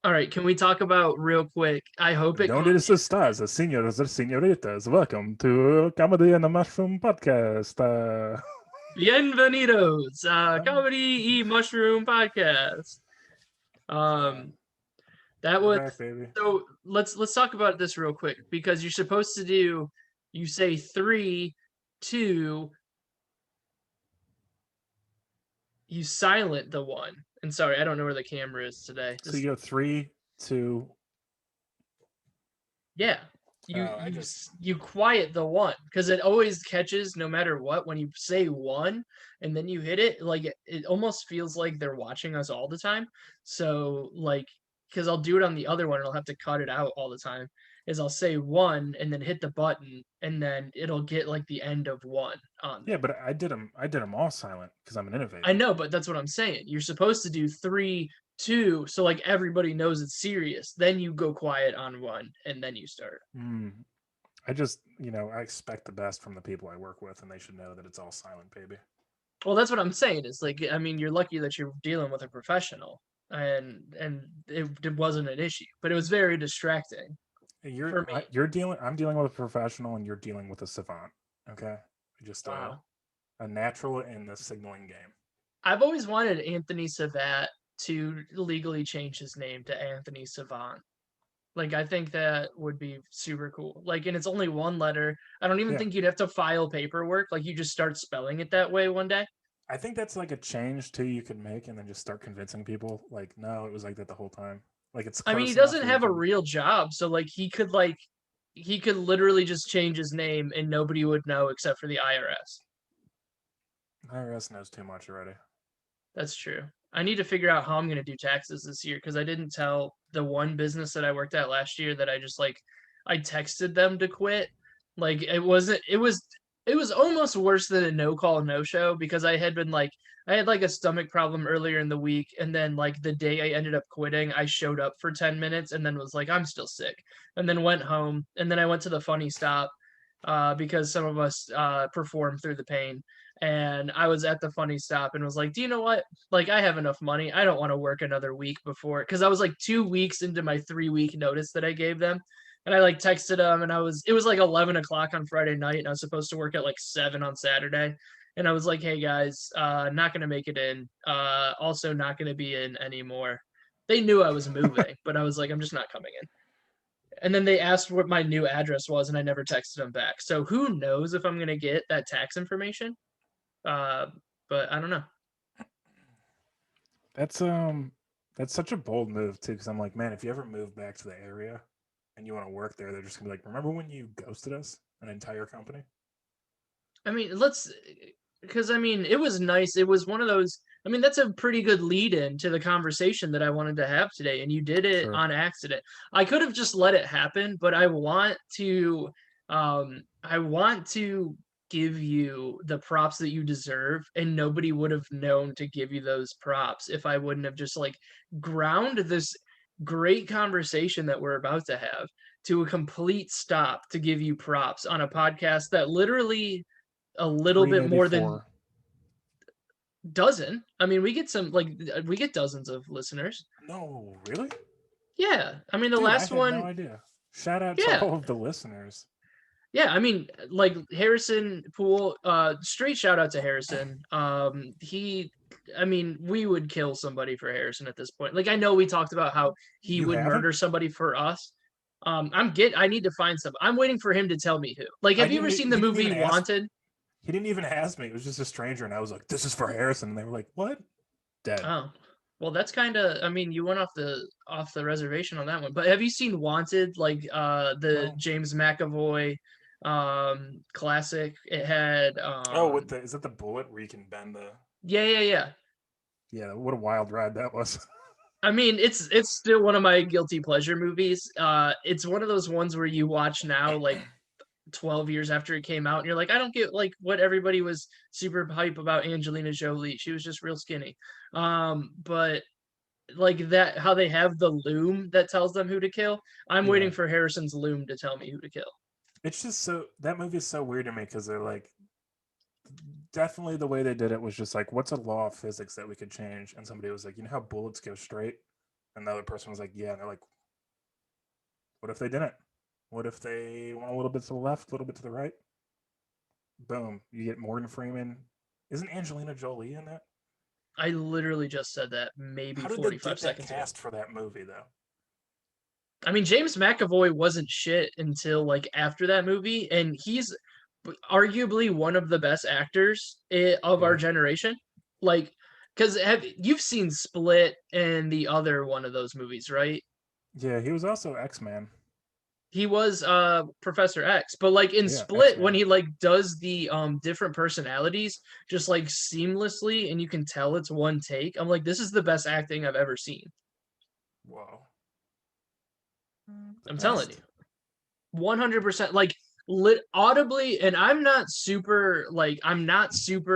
All right, can we talk about real quick? I hope it Donde caught you. estás, señores and senoritas? Welcome to Comedy and the Mushroom Podcast. Bienvenidos, Comedy E Mushroom Podcast. uh, Um, that we're was back, baby. so. Let's talk about this real quick because you're supposed to do. You say three, two. You silent the one. And sorry, I don't know where the camera is today. So Just you go 3, 2. yeah. You quiet the one because it always catches no matter what when you say one and then you hit it like it almost feels like they're watching us all the time. So like because I'll do it on the other one and I'll have to cut it out all the time is I'll say one and then hit the button and then it'll get like the end of one on Yeah, there. but I did them all silent because I'm an I innovator. know, but that's what I'm saying. You're supposed to do three, two, so like everybody knows it's serious. Then you go quiet on one and then you start. I just, I expect the best from the people I work with, and they should know that it's all silent, baby. Well, that's what I'm saying. Is like, I mean, you're lucky that you're dealing with a professional, and it wasn't an issue, but it was very distracting You're for me. you're dealing. I'm dealing with a professional, and you're dealing with a savant. Okay, just Wow. a natural in the signaling game. I've always wanted Anthony Savat to legally change his name to Anthony Savant. Like, I think that would be super cool. Like, and it's only one letter. I don't even Yeah, think you'd have to file paperwork. Like, you just start spelling it that way one day. I think that's like a change too you could make, and then just start convincing people. Like, no, it was like that the whole time. Like, it's I mean, he close enough doesn't where you have a can. real job, so he could literally just change his name and nobody would know except for the IRS. IRS knows too much already. That's true. I need to figure out how I'm going to do taxes this year because I didn't tell the one business that I worked at last year that I just like I texted them to quit. Like it was almost worse than a no call no show because I had been like I had like a stomach problem earlier in the week and then like the day I ended up quitting, I showed up for 10 minutes and then was like I'm still sick and then went home and then I went to the funny stop because some of us perform through the pain and I was at the funny stop and was like, "Do you know what? Like, I have enough money. I don't want to work another week before." Because I was like 2 weeks into my 3 week notice that I gave them, and I like texted them, and it was like 11 o'clock on Friday night, and I was supposed to work at like 7 on Saturday, and I was like, "Hey guys, not gonna make it in. Also not gonna be in anymore." They knew I was moving, but I was like, "I'm just not coming in." And then they asked what my new address was, and I never texted them back. So who knows if I'm gonna get that tax information? Uh, but I don't know. That's that's such a bold move too. Because I'm like, man, if you ever move back to the area and you want to work there, they're just gonna be like, remember when you ghosted us, an entire company? I mean, because I mean, it was nice. It was one of those. I mean, that's a pretty good lead in to the conversation that I wanted to have today, and you did it Sure. on accident. I could have just let it happen, but I want to give you the props that you deserve, and nobody would have known to give you those props if I wouldn't have just like ground this great conversation that we're about to have to a complete stop to give you props on a podcast that literally a little Three, bit maybe more than four. dozen. I mean, we get some like we get dozens of listeners. No, really? Yeah. I mean, the Dude, I last had no one, idea. Shout out to yeah. all of the listeners. Yeah, I mean, like Harrison Poole, straight shout out to Harrison. He I mean, we would kill somebody for Harrison at this point. Like I know we talked about how he You would haven't? murder somebody for us. I need to find some. I'm waiting for him to tell me who. Like, I have you didn't. ever seen the He didn't movie even ask. Wanted? He didn't even ask me. It was just a stranger, and I was like, "This is for Harrison," and they were like, "What?" Dead. Oh, well, that's kind of. I mean, you went off the reservation on that one. But have you seen Wanted, like the No. James McAvoy classic? It had Oh, with the is that the bullet where you can bend the? yeah. Yeah, what a wild ride that was. I mean, it's still one of my guilty pleasure movies. It's one of those ones where you watch now, like 12 years after it came out, and you're like, I don't get like what everybody was super hype about Angelina Jolie. She was just real skinny. But like that how they have the loom that tells them who to kill. I'm waiting Yeah, for Harrison's loom to tell me who to kill. it's just so that movie is so weird to me because they're like definitely the way they did it was just like, what's a law of physics that we could change? And somebody was like, you know how bullets go straight? And the other person was like, yeah. And they're like, what if they didn't? What if they went a little bit to the left, a little bit to the right? Boom, you get Morgan Freeman. Isn't Angelina Jolie in that? I literally just said that maybe How did they 45 get that seconds ago. cast for that movie though? I mean, James McAvoy wasn't shit until like after that movie, and he's arguably one of the best actors of our Yeah, generation. Like, because you've seen Split and the other one of those movies, right? yeah. He was also X-Man. He was Professor X, but like in Yeah, Split, when X-Man. he like does the different personalities just like seamlessly, and you can tell it's one take. I'm like, this is the best acting I've ever seen. Whoa, the I'm telling you. best. 100%, like audibly. And I'm not super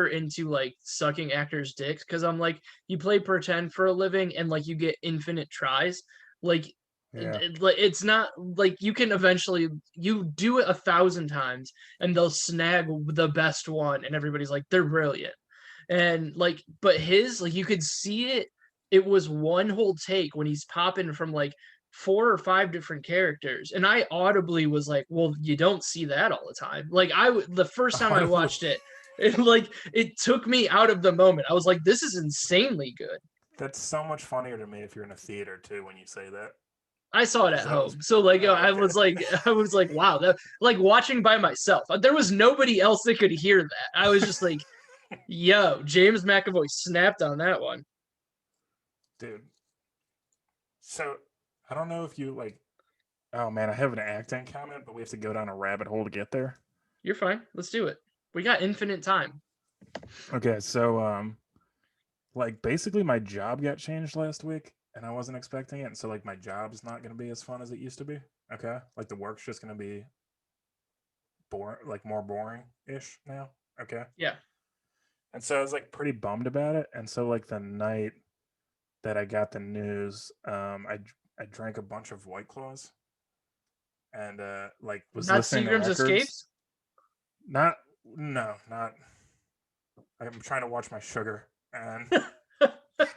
into like sucking actors dicks, because I'm like, you play pretend for a living and like you get infinite tries. Like Yeah, it's not like you can eventually, you do it 1,000 times and they'll snag the best one and everybody's like, they're brilliant. And like, but his, like, you could see it. It was one whole take when he's popping from like 4 or 5 different characters, and I audibly was like, well, you don't see that all the time. Like, the first time I audibly. watched it, it took me out of the moment. I was like, this is insanely good. That's so much funnier to me if you're in a theater too when you say that. I saw it at 'Cause that was home, so like, oh, I okay. was like, wow, that, like, watching by myself. There was nobody else that could hear that. I was just like, yo, James McAvoy snapped on that one. Dude. So I don't know if you like. Oh man, I have an acting comment, but we have to go down a rabbit hole to get there. You're fine. Let's do it. We got infinite time. Okay, so like basically my job got changed last week, and I wasn't expecting it, and so like my job's not gonna be as fun as it used to be. Okay, like the work's just gonna be boring, like more boring ish now. Okay, Yeah. and so I was like pretty bummed about it, and so like the night that I got the news, I drank a bunch of White Claws and like was Not listening to Seagram's records. Escapes? Not no, not. I'm trying to watch my sugar and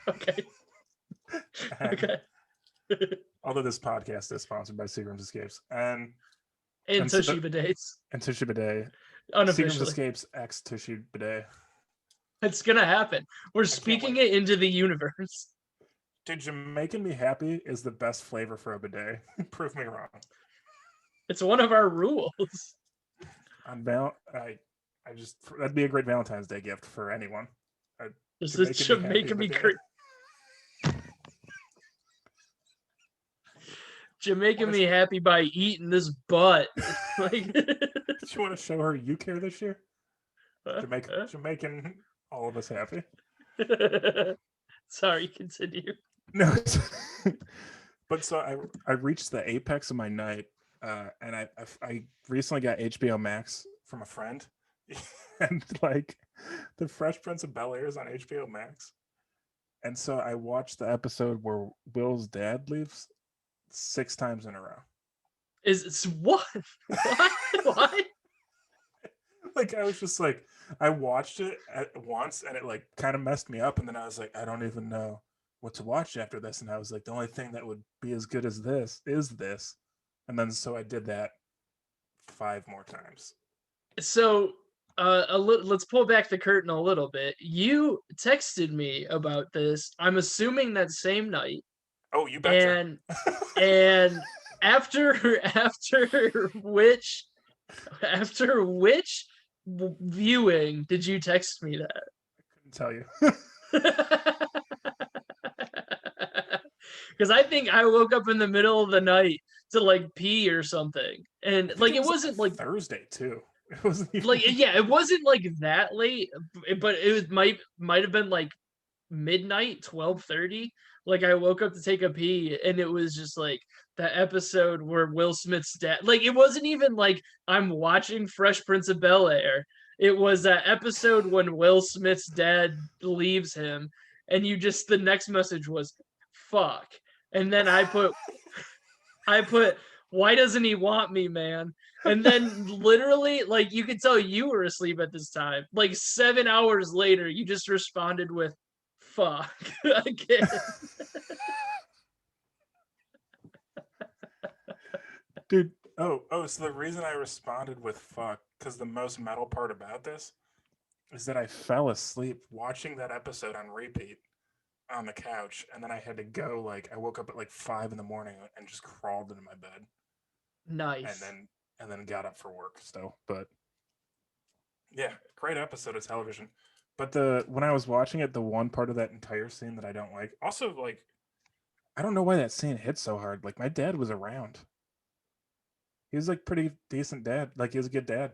Okay. and Okay. although this podcast is sponsored by Seagram's Escapes And and so Toshiba dates. and Tushy Bidet, Seagram's Unofficially. Escapes X Tushy Bidet. It's gonna happen. We're I can't speaking wait. it into the universe. Dude, Jamaican Me Happy is the best flavor for a bidet. Prove me wrong. It's one of our rules. On I just that'd be a great Valentine's Day gift for anyone. This is Jamaican Me Happy Jamaica me bidet. Jamaica me happy by eating this butt. Like, Do you want to show her you care this year? Jamaican all of us happy. Sorry, continue. No, but so I reached the apex of my night, and I recently got HBO Max from a friend, and like the Fresh Prince of Bel Air is on HBO Max, and so I watched the episode where Will's dad leaves 6 times in a row. Is what? What? What? Like I was just like I watched it at once and it like kind of messed me up, and then I was like I don't even know what to watch after this, and I was like the only thing that would be as good as this is this, and then so I did that 5 more times. So, let's pull back the curtain a little bit. You texted me about this. I'm assuming that same night, Oh, you betcha. and and after which viewing did you text me that? Couldn't tell you. Because I think I woke up in the middle of the night to like pee or something, and like it was wasn't like Thursday too. It wasn't even like, yeah, it wasn't like that late, but it was might have been like midnight, 12:30. Like I woke up to take a pee, and it was just like that episode where Will Smith's dad. Like it wasn't even like I'm watching Fresh Prince of Bel Air. It was that episode when Will Smith's dad leaves him, and you just, the next message was fuck, and then I put, why doesn't he want me, man? And then literally, like, you could tell you were asleep at this time. Like 7 hours later, you just responded with fuck again. Dude. Oh, so the reason I responded with fuck, because the most metal part about this is that I fell asleep watching that episode on repeat on the couch, and then I had to go, like, I woke up at like 5 in the morning and just crawled into my bed and Nice. then got up for work still. But yeah, great episode of television. But the when I was watching it, the one part of that entire scene that I don't like, also, like, I don't know why that scene hit so hard. Like, my dad was around. He was like pretty decent dad. Like, he was a good dad,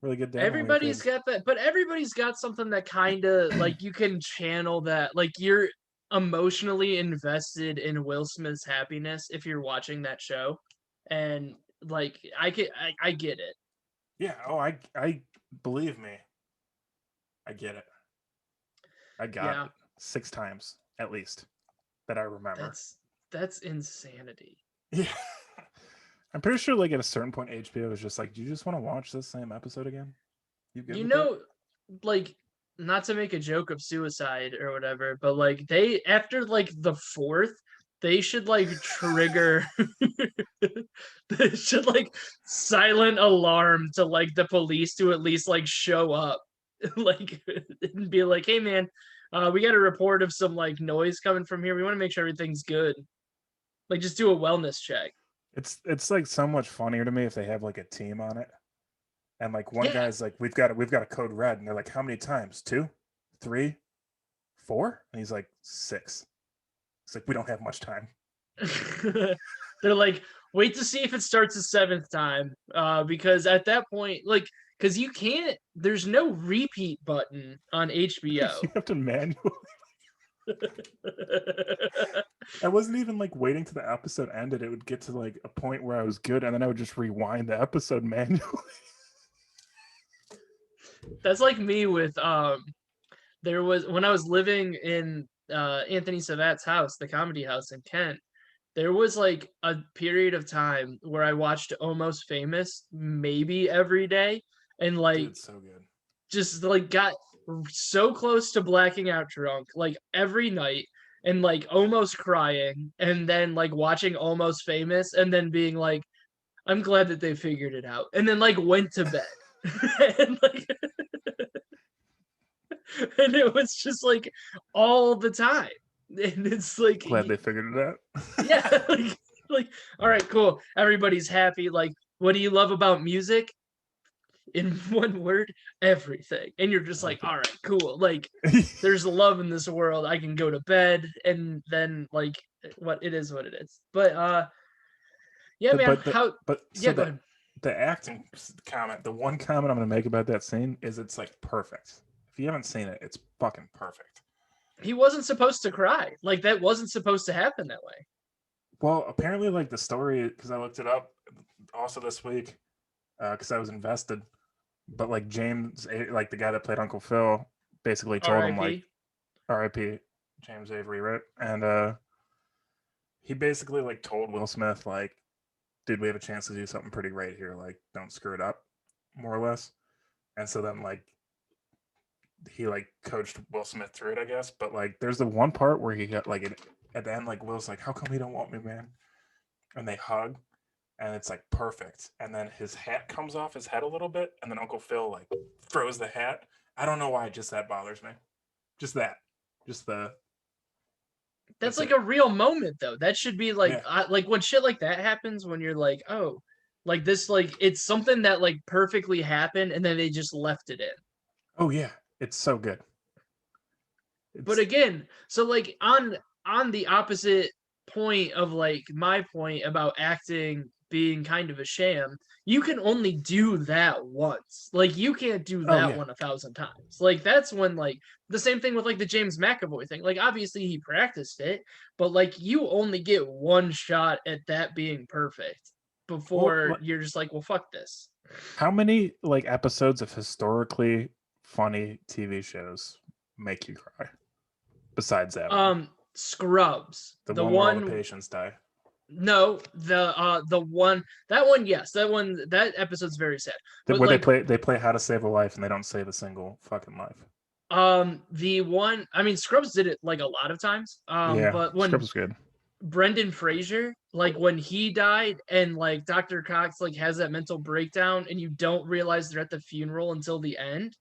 really good dad when we were Everybody's kids. got that, but everybody's got something that kind of like you can channel that. Like you're emotionally invested in Will Smith's happiness if you're watching that show, and like I get it. Yeah. Oh, I believe me, I get it. I got Yeah, it 6 times at least that I remember. that's that's insanity. Yeah. I'm pretty sure, like, at a certain point, HBO was just like, "Do you just want to watch this same episode again? You good You with that?" know, like not to make a joke of suicide or whatever, but like they after like the fourth, they should like trigger they should like silent alarm to like the police to at least like show up like and be like, hey man, we got a report of some like noise coming from here. We want to make sure everything's good. Like just do a wellness check. It's like so much funnier to me if they have like a team on it, and like one Yeah. guy's like, we've got a code red," and they're like, "How many times? 2, 3, 4?" And he's like, 6. It's like, we don't have much time. They're like, wait to see if it starts the seventh time, because at that point, like, because you can't, there's no repeat button on HBO. You have to manually. I wasn't even like waiting till the episode ended. It would get to like a point where I was good, and then I would just rewind the episode manually. That's like me with there was when I was living in Anthony Savat's house, the comedy house in Kent. There was like a period of time where I watched Almost Famous maybe every day, and Dude, like it's so good. just like got so close to blacking out drunk like every night and like almost crying and then like watching Almost Famous and then being like, I'm glad that they figured it out, and then like went to bed. and like and it was just like all the time. And it's like Glad they figured it out. yeah, like all right, cool. Everybody's happy. Like, what do you love about music? In one word, everything. And you're just like, Everything. all right, cool. Like, there's love in this world. I can go to bed, and then like, what it is, what it is. But yeah, man. But Yeah, so go ahead. the acting comment, the one comment I'm gonna make about that scene is it's like perfect. If you haven't seen it, it's fucking perfect. He wasn't supposed to cry. Like that wasn't supposed to happen that way. Well, apparently, like, the story, because I looked it up also this week, because I was invested. But like James, like the guy that played Uncle Phil, basically told him like, R.I.P. "R.I.P. James Avery," right? And he basically like told Will Smith like, "Dude, we have a chance to do something pretty great here. Like, don't screw it up," more or less. And so then like he like coached Will Smith through it, I guess. But like, there's the one part where he got like at the end, like Will's like, "How come you don't want me, man?" And they hug, and it's like perfect. And then his hat comes off his head a little bit, and then Uncle Phil like throws the hat. I don't know why, just that bothers me. Just that, just the. That's That's like it. a real moment, though. That should be like, Yeah. like when shit like that happens, when you're like, oh, like this, like it's something that like perfectly happened, and then they just left it in. Oh yeah, it's so good. But It's again, so like on the opposite point of like my point about acting being kind of a sham, you can only do that once. Like you can't do oh that yeah, one 1,000 times. Like that's when like the same thing with like the James McAvoy thing. Like obviously he practiced it, but like you only get one shot at that being perfect well, before you're just like, well, fuck this. how many like episodes of historically funny TV shows make you cry besides that one? Scrubs, The the one where all the one. patients die. No, the one that one, yes, that one, that episode's very sad. But Where like they play How to Save a Life and they don't save a single fucking life. the one, I mean Scrubs did it like a lot of times. Yeah, But when Scrubs is good. Brendan Fraser, like when he died and like Dr. Cox like has that mental breakdown and you don't realize they're at the funeral until the end.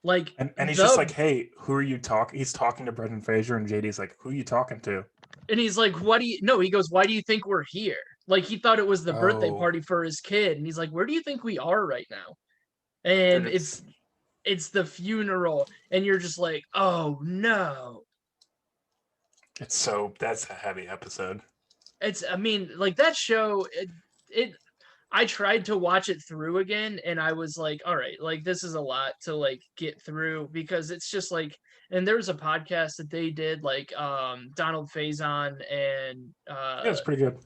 Like And he's just the like, hey, who are you talking? He's talking to Brendan Fraser, and JD's like, who are you talking to? and he's like, what do you no, he goes, why do you think we're here? Like he thought it was the birthday Oh, party for his kid. And he's like, where do you think we are right now? And dude, it's the funeral, and you're just like, oh no. that's a heavy episode. It's I mean, like that show, it I tried to watch it through again and I was like, all right, like this is a lot to like get through because it's just like and there was a podcast that they did like Donald Faison and Yeah, it's pretty good.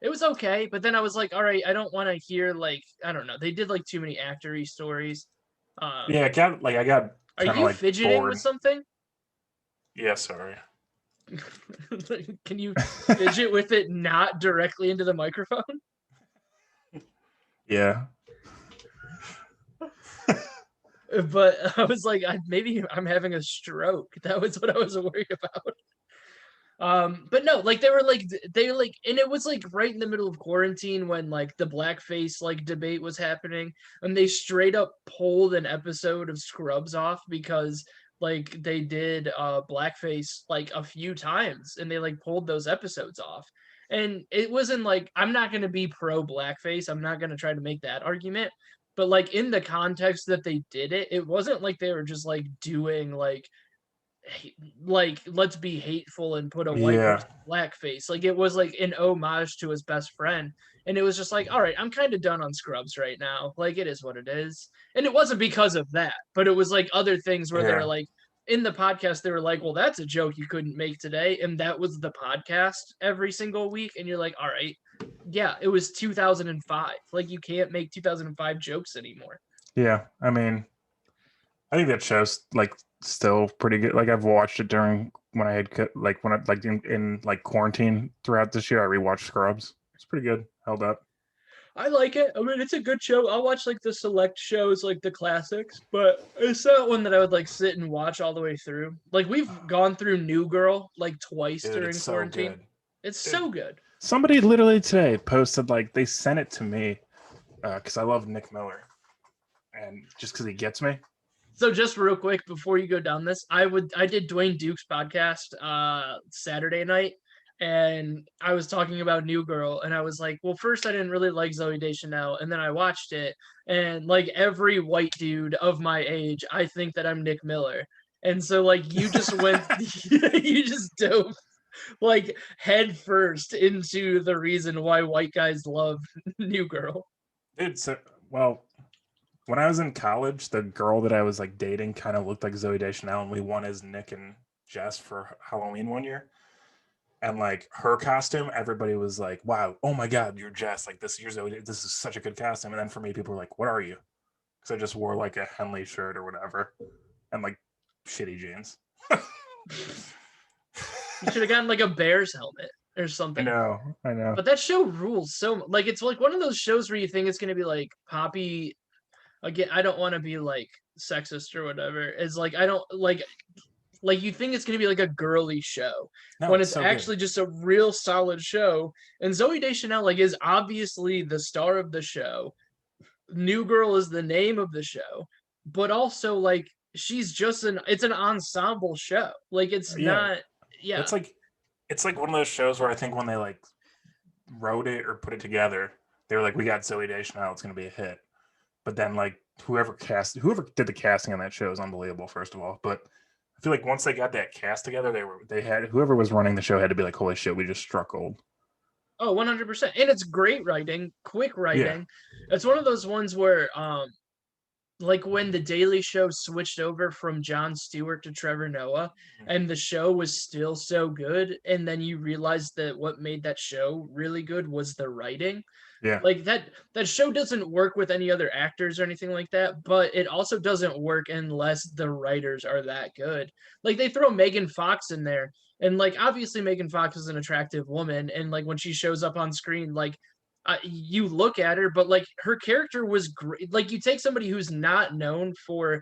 it was okay, but then I was like, all right, I don't want to hear like I don't know, they did like too many actory stories. Yeah, Um I got are kind of you like fidgeting with bored. something? Yeah, sorry. Can you fidget with it not directly into the microphone? Yeah. But I was like, maybe I'm having a stroke. That was what I was worried about. But no, like they were like, and it was like right in the middle of quarantine when like the blackface like debate was happening, and they straight up pulled an episode of Scrubs off because like they did blackface like a few times, and they like pulled those episodes off. And it wasn't like I'm not gonna be pro blackface. I'm not gonna try to make that argument. But like in the context that they did it, it wasn't like they were just like doing like let's be hateful and put a white Yeah. person blackface. Like it was like an homage to his best friend. And it was just like, all right, I'm kind of done on Scrubs right now. Like it is what it is. And it wasn't because of that, but it was like other things where they're Yeah. like in the podcast, they were like, well, that's a joke you couldn't make today. And that was the podcast every single week. And you're like, all right, yeah, it was 2005. Like you can't make 2005 jokes anymore. Yeah. I mean, I think that show's like still pretty good. Like I've watched it during when I had like when I like in like quarantine throughout this year. I rewatched Scrubs. It's pretty good. Held up. I like it. I mean, it's a good show. I'll watch like the select shows, like the classics, but it's not one that I would like sit and watch all the way through. Like we've gone through New Girl like twice Dude, during it's so quarantine. good. It's Dude, so good. somebody literally today posted like they sent it to me because I love Nick Miller and just because he gets me. So just real quick before you go down this, I did Dwayne Duke's podcast Saturday night, and I was talking about New Girl, and I was like, well, first I didn't really like Zoe Deschanel, and then I watched it, and like every white dude of my age, I think that I'm Nick Miller. And so like you just went you just dove like head first into the reason why white guys love New Girl. Dude, so well, when I was in college, the girl that I was like dating kind of looked like Zoe Deschanel, and we won as Nick and Jess for Halloween one year. And like her costume, everybody was like, "Wow, oh my God, you're Jess! Like this, you're Zoe. This is such a good costume." And then for me, people were like, "What are you?" Because I just wore like a Henley shirt or whatever, and like shitty jeans. You should have gotten like a Bears helmet or I something. know, I know. But that show rules so like it's like one of those shows where you think it's gonna be like Poppy again. I don't want to be like sexist or whatever. It's like I don't like you think it's gonna be like a girly show No, when it's it's so actually good. just a real solid show. And Zoe Deschanel like is obviously the star of the show. New Girl is the name of the show, but also like she's just it's an ensemble show. Like it's Yeah, not yeah. it's like one of those shows where I think when they like wrote it or put it together, they were like, "We got Zoe Deschanel, it's gonna be a hit." But then like whoever did the casting on that show is unbelievable, first of all. But I feel like once they got that cast together, they had whoever was running the show had to be like, "Holy shit, we just struck gold." Oh, 100%. And it's great writing, quick Yeah, writing. It's one of those ones where like when the Daily Show switched over from Jon Stewart to Trevor Noah and the show was still so good and then you realize that what made that show really good was the writing. yeah, Like that show doesn't work with any other actors or anything like that, but it also doesn't work unless the writers are that good. Like they throw Megan Fox in there, and like obviously Megan Fox is an attractive woman, and like when she shows up on screen, like you look at her, but like her character was great. Like you take somebody who's not known for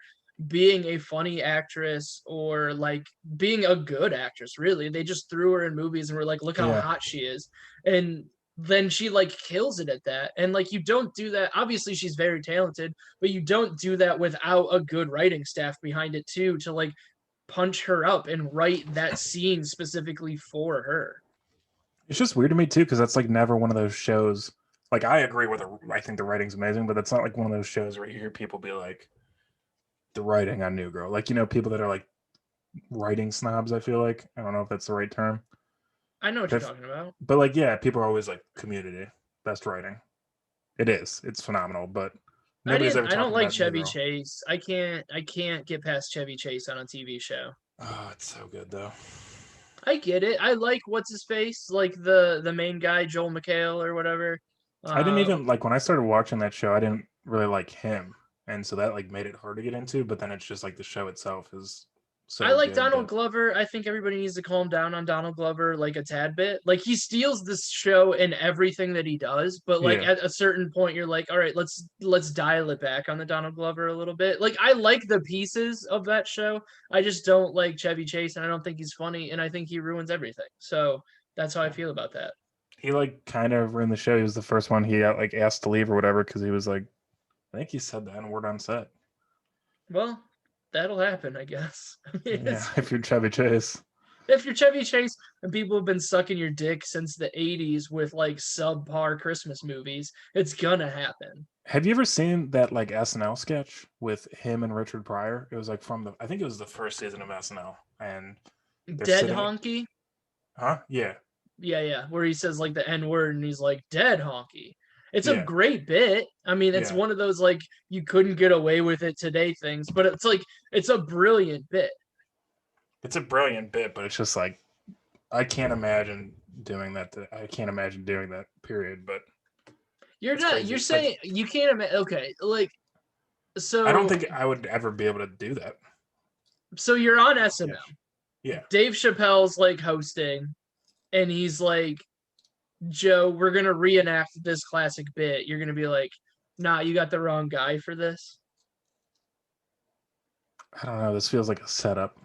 being a funny actress or like being a good actress, really. They just threw her in movies and were like, look how Yeah. hot she is. And then she like kills it at that. And like you don't do that. Obviously she's very talented, but you don't do that without a good writing staff behind it too, to like punch her up and write that scene specifically for her. It's just weird to me too, because that's like never one of those shows. Like I agree with it. I think the writing's amazing, but it's not like one of those shows where you hear people be like, the writing on New Girl. Like, you know, people that are like writing snobs, I feel like. I don't know if that's the right term. I know what you're talking about. But like, yeah, people are always like Community, best writing. It is. It's phenomenal, but nobody's ever I don't talking like about New Chevy Girl. Chase. I can't get past Chevy Chase on a TV show. Oh, it's so good though. I get it. I like what's his face, like the main guy, Joel McHale or whatever. I didn't Um, even like when I started watching that show, I didn't really like him. And so that like made it hard to get into, but then it's just like the show itself is I so like good Donald that Glover. I think everybody needs to calm down on Donald Glover like a tad bit. Like he steals this show in everything that he does, but like yeah. at a certain point you're like, all right, let's dial it back on the Donald Glover a little bit. Like I like the pieces of that show. I just don't like Chevy Chase and I don't think he's funny and I think he ruins everything. So that's how I feel about that. He like kind of ruined the show. He was the first one he got like asked to leave or whatever because he was like, I think he said the N word on set. Well, that'll happen, I guess. I mean, Yeah, if you're Chevy Chase. if you're Chevy Chase and people have been sucking your dick since the 80s with like subpar Christmas movies, it's gonna happen. Have you ever seen that like SNL sketch with him and Richard Pryor? It was like from the I think it was the first season of SNL, and they're Dead sitting. honky? Huh? Yeah, Yeah. Where he says like the N word and he's like, dead honky. It's a yeah, great bit. I mean, it's yeah. one of those like you couldn't get away with it today things, but it's like it's a brilliant bit. It's a brilliant bit, but it's just like I can't imagine doing that. I can't imagine doing that. Period. But You're it's not crazy. you're It's like saying you can't imagine. Okay, like I don't so think I would ever be able to do that. so you're on SNL. Yeah, yeah. Dave Chappelle's like hosting and he's like, Joe, we're gonna reenact this classic bit. You're gonna be like, nah, you got the wrong guy for this. I don't know. This feels like a setup.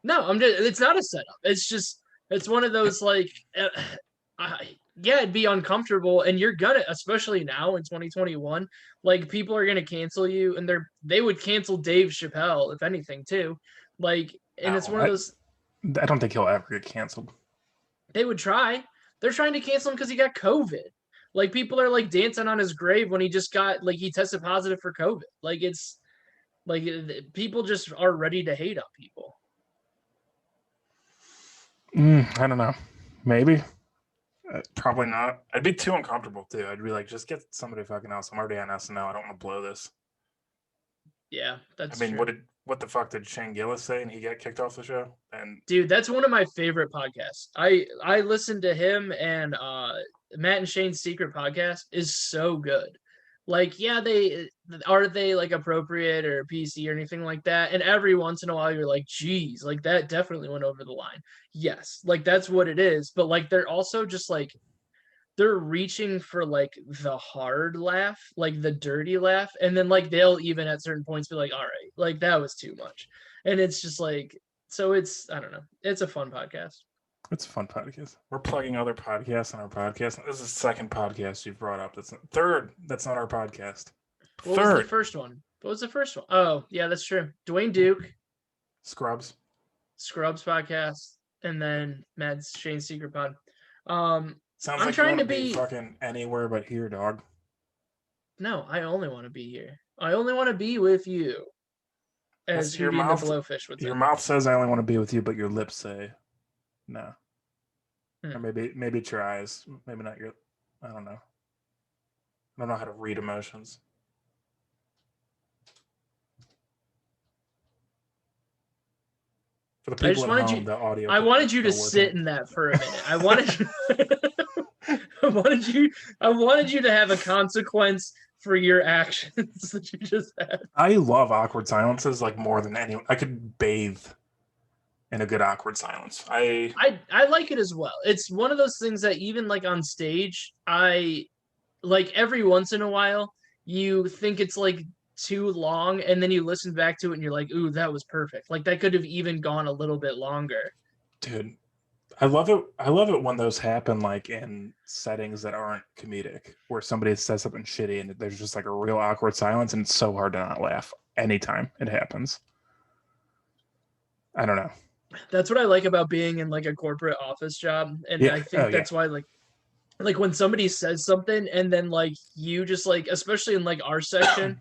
No, I'm just it's not a setup. It's just it's one of those like yeah, it'd be uncomfortable and you're gonna, especially now in 2021, like people are gonna cancel you and they would cancel Dave Chappelle if anything too. Like and it's No, one of those I don't think he'll ever get canceled. they would try. They're trying to cancel him because he got COVID. Like people are like dancing on his grave when he just got like he tested positive for COVID. Like it's like people just are ready to hate on people. I don't know. Maybe. Probably not. I'd be too uncomfortable too. I'd be like, just get somebody fucking else. I'm already on SNL. I don't want to blow this. Yeah, that's I mean, true. what the fuck did Shane Gillis say? And he got kicked off the show. And Dude, that's one of my favorite podcasts. I listen to him and Matt and Shane's Secret Podcast is so good. Like, yeah, they like appropriate or PC or anything like that. And every once in a while you're like, geez, like that definitely went over the line. Yes, like that's what it is. But like they're also just like they're reaching for like the hard laugh, like the dirty laugh, and then like they'll even at certain points be like, all right, like that was too much. And it's just like so it's I don't know. It's a fun podcast. it's a fun podcast. We're plugging other podcasts on our podcast. This is the second podcast you've brought up. That's third. That's not our podcast. What was the Third. first one? What was the first one? Oh, yeah, that's true. Dwayne Duke, Scrubs. Scrubs podcast, and then Mad's Shane's Secret Pod. Sounds I'm like trying you to want to be be fucking anywhere but here, dog. no, I only want to be here. I only want to be with you. As Your Hootie and the mouth. Blowfish would say. Your mouth says I only want to be with you, but your lips say no. Or Hmm. maybe it's your eyes. Maybe not your. I don't know. I don't know how to read emotions. For the I people just at wanted home, you the audio. I wanted you to wasn't sit in that for a minute. I wanted I wanted you to have a consequence for your actions that you just had. I love awkward silences like more than anyone. I could bathe in a good awkward silence. I like it as well. It's one of those things that even like on stage, I like every once in a while you think it's like too long, and then you listen back to it and you're like, ooh, that was perfect. Like that could have even gone a little bit longer. Dude, I love it. I love it when those happen, like in settings that aren't comedic, where somebody says something shitty and there's just like a real awkward silence, and it's so hard to not laugh anytime it happens. I don't know. That's what I like about being in like a corporate office job. And Yeah. I Oh think yeah. that's why like when somebody says something and then like you just like, especially in like our section,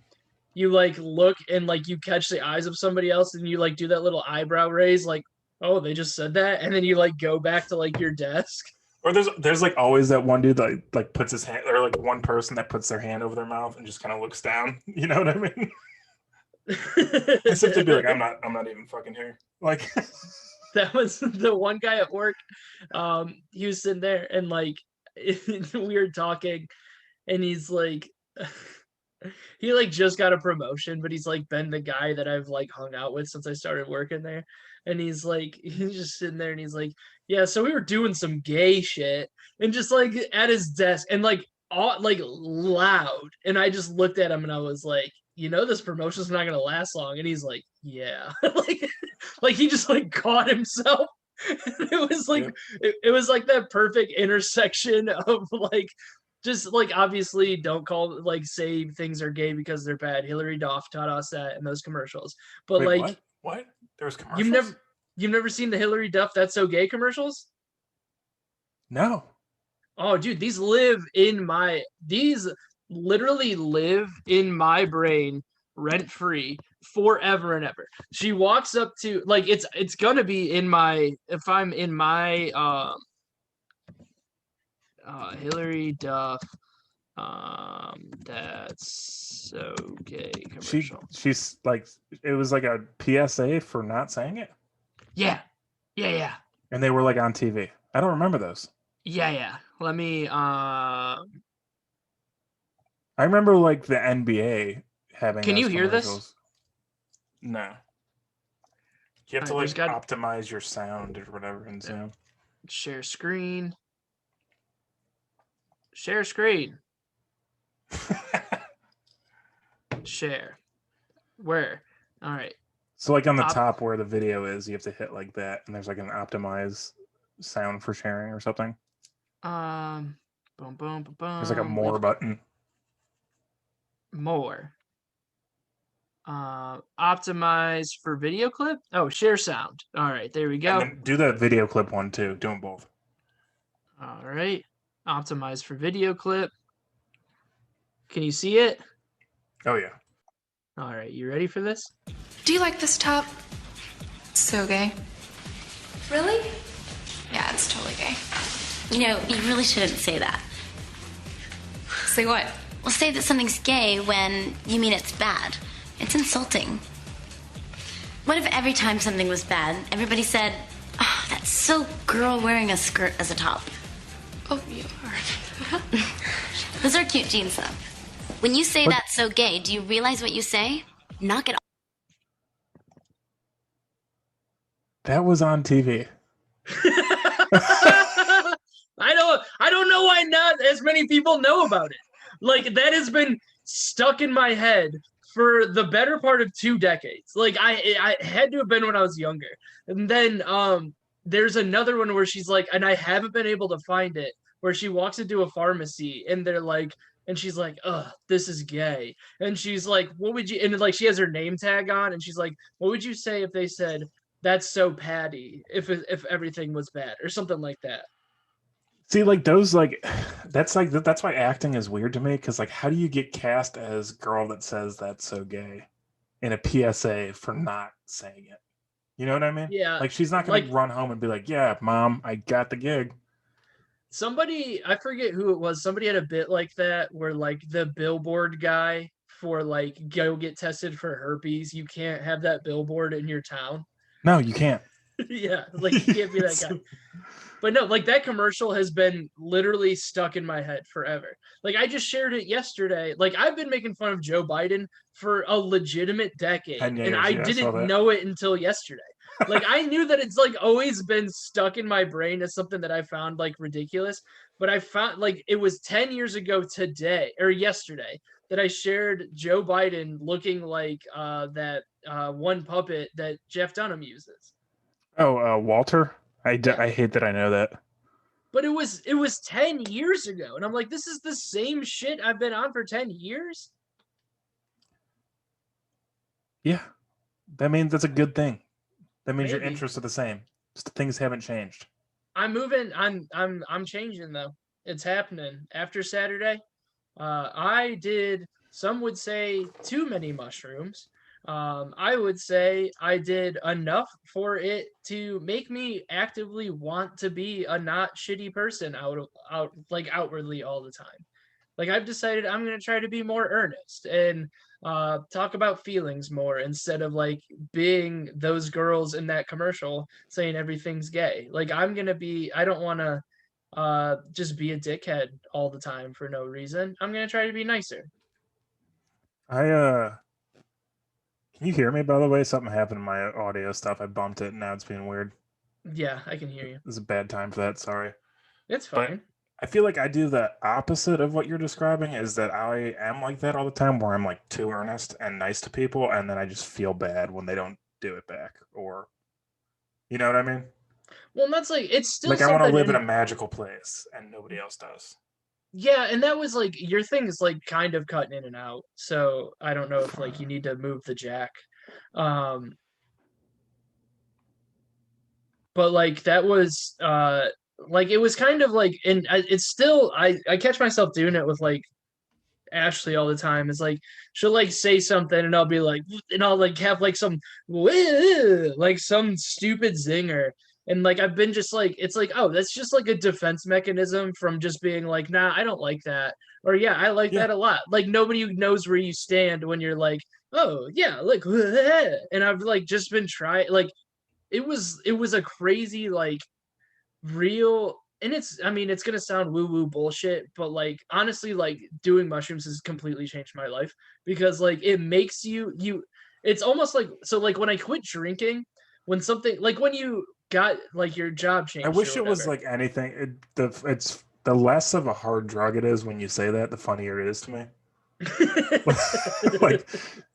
you like look and like you catch the eyes of somebody else and you like do that little eyebrow raise, like, oh, they just said that, and then you like go back to like your desk. Or there's like always that one dude that like puts his hand, or like one person that puts their hand over their mouth and just kind of looks down. You know what I mean? As if to be like, I'm not even fucking here. Like That was the one guy at work. He was sitting there and like we were talking, and he's like, he like just got a promotion, but he's like been the guy that I've like hung out with since I started working there. And he's like, he's just sitting there and he's like, yeah, so we were doing some gay shit, and just like at his desk and like all like loud. And I just looked at him and I was like, you know, this promotion's not gonna last long. And he's like, yeah. Like he just like caught himself. It was like Yep. it was like that perfect intersection of like just like obviously don't call like say things are gay because they're bad. Hillary Duff taught us that in those commercials. But wait, like what? There's commercials? you've never seen the Hillary Duff That's So Gay commercials? No. Oh dude, these literally live in my brain rent free forever and ever. She walks up to like it's gonna be in my if I'm in my Hillary Duff That's So Gay commercial. She's like, it was like a PSA for not saying it, Yeah. Yeah. and they were like on TV. I don't remember those. Yeah. Let me I remember like the NBA having. Can those you hear this? commercials. No. You have to Alright, like there's optimize your sound or whatever in Zoom. share screen. Share screen. Share. Where? All right. So like on the top where the video is, you have to hit like that, and there's like an optimize sound for sharing or something. Boom. There's like a more button. More. Optimize for video clip. Oh, share sound. All right, there we go. And then do the video clip one too. Do them both. All right. Optimize for video clip. Can you see it? Oh yeah. All right, you ready for this? Do you like this top? It's so gay. Really? Yeah, it's totally gay. You know, you really shouldn't say that. Say what? Well, say that something's gay when you mean it's bad. It's insulting. What if every time something was bad, everybody said, oh, that's so girl wearing a skirt as a top? Oh, you are. Those are cute jeans, though. When you say that's so gay, do you realize what you say? Knock it off. That was on TV. I don't know why not as many people know about it. Like that has been stuck in my head for the better part of 2 decades. Like I had to have been when I was younger. And then there's another one where she's like, and I haven't been able to find it, where she walks into a pharmacy and they're like, and she's like, ugh, this is gay. And she's like, what would you, and like she has her name tag on, and she's like, what would you say if they said, that's so Patty, if everything was bad, or something like that? See, like those, like that's why acting is weird to me, because like, how do you get cast as girl that says that's so gay in a PSA for not saying it? You know what I mean? Yeah. Like she's not gonna like, run home and be like, yeah, mom, I got the gig. Somebody, I forget who it was, somebody had a bit like that where like the billboard guy for like go get tested for herpes, you can't have that billboard in your town. No, you can't. Yeah, like you can't be that guy. But no, like that commercial has been literally stuck in my head forever. Like I just shared it yesterday. Like I've been making fun of Joe Biden for a legitimate decade, 10 years, and I yeah, I saw didn't that. know it until yesterday. Like I knew that it's like always been stuck in my brain as something that I found like ridiculous, but I found like it was 10 years ago today or yesterday that I shared Joe Biden looking like that one puppet that Jeff Dunham uses. Oh, Walter. Yeah. I hate that I know that. But it was 10 years ago, and I'm like, this is the same shit I've been on for 10 years. Yeah, that means that's a good thing. That means your Maybe. interests are the same. Just things haven't changed. I'm moving. I'm changing though. It's happening after Saturday. I did. Some would say too many mushrooms. I would say I did enough for it to make me actively want to be a not shitty person out like outwardly all the time. Like I've decided I'm gonna try to be more earnest and talk about feelings more instead of like being those girls in that commercial saying everything's gay. Like I'm gonna be. I don't want to just be a dickhead all the time for no reason. I'm gonna try to be nicer. I Can you hear me, by the way? Something happened to my audio stuff. I bumped it and now it's being weird. Yeah, I can hear you. This is a bad time for that, sorry. It's But fine. I feel like I do the opposite of what you're describing, is that I am like that all the time, where I'm like too earnest and nice to people, and then I just feel bad when they don't do it back. Or you know what I mean? Well, and that's like it's still Like I want to something live in in- a magical place and nobody else does. Yeah, and that was like your thing is like kind of cutting in and out. So I don't know if like you need to move the jack. Um but like that was like it was kind of like and it's still I catch myself doing it with like Ashley all the time. Is like she'll like say something and I'll be like and I'll like have like some like some stupid zinger. And like I've been just like it's like, oh, that's just like a defense mechanism from just being like, nah, I don't like that. Or yeah, I like Yeah. that a lot. Like nobody knows where you stand when you're like, oh yeah, like and I've like just been trying like it was a crazy like real and it's I mean it's gonna sound woo woo bullshit but like honestly like doing mushrooms has completely changed my life because like it makes you it's almost like so like when I quit drinking when something like when you got like your job changed I wish or it was whatever. like anything. It's the less of a hard drug it is when you say that, the funnier it is to me. Like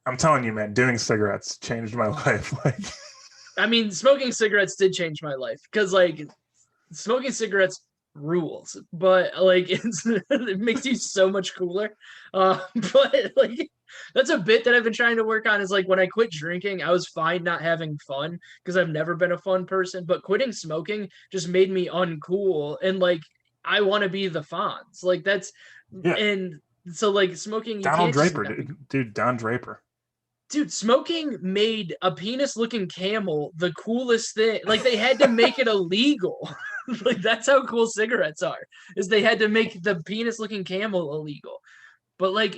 I'm telling you, man, doing cigarettes changed my life. Like I mean smoking cigarettes did change my life because like smoking cigarettes rules but like it makes you so much cooler but like that's a bit that I've been trying to work on is like when I quit drinking I was fine not having fun because I've never been a fun person but quitting smoking just made me uncool and like I want to be the Fonz like that's yeah, and so like smoking you Donald can't just Draper, dude, Don Draper. dude, smoking made a penis looking camel the coolest thing. Like they had to make it illegal. Like that's how cool cigarettes are. Is they had to make the penis looking camel illegal. But like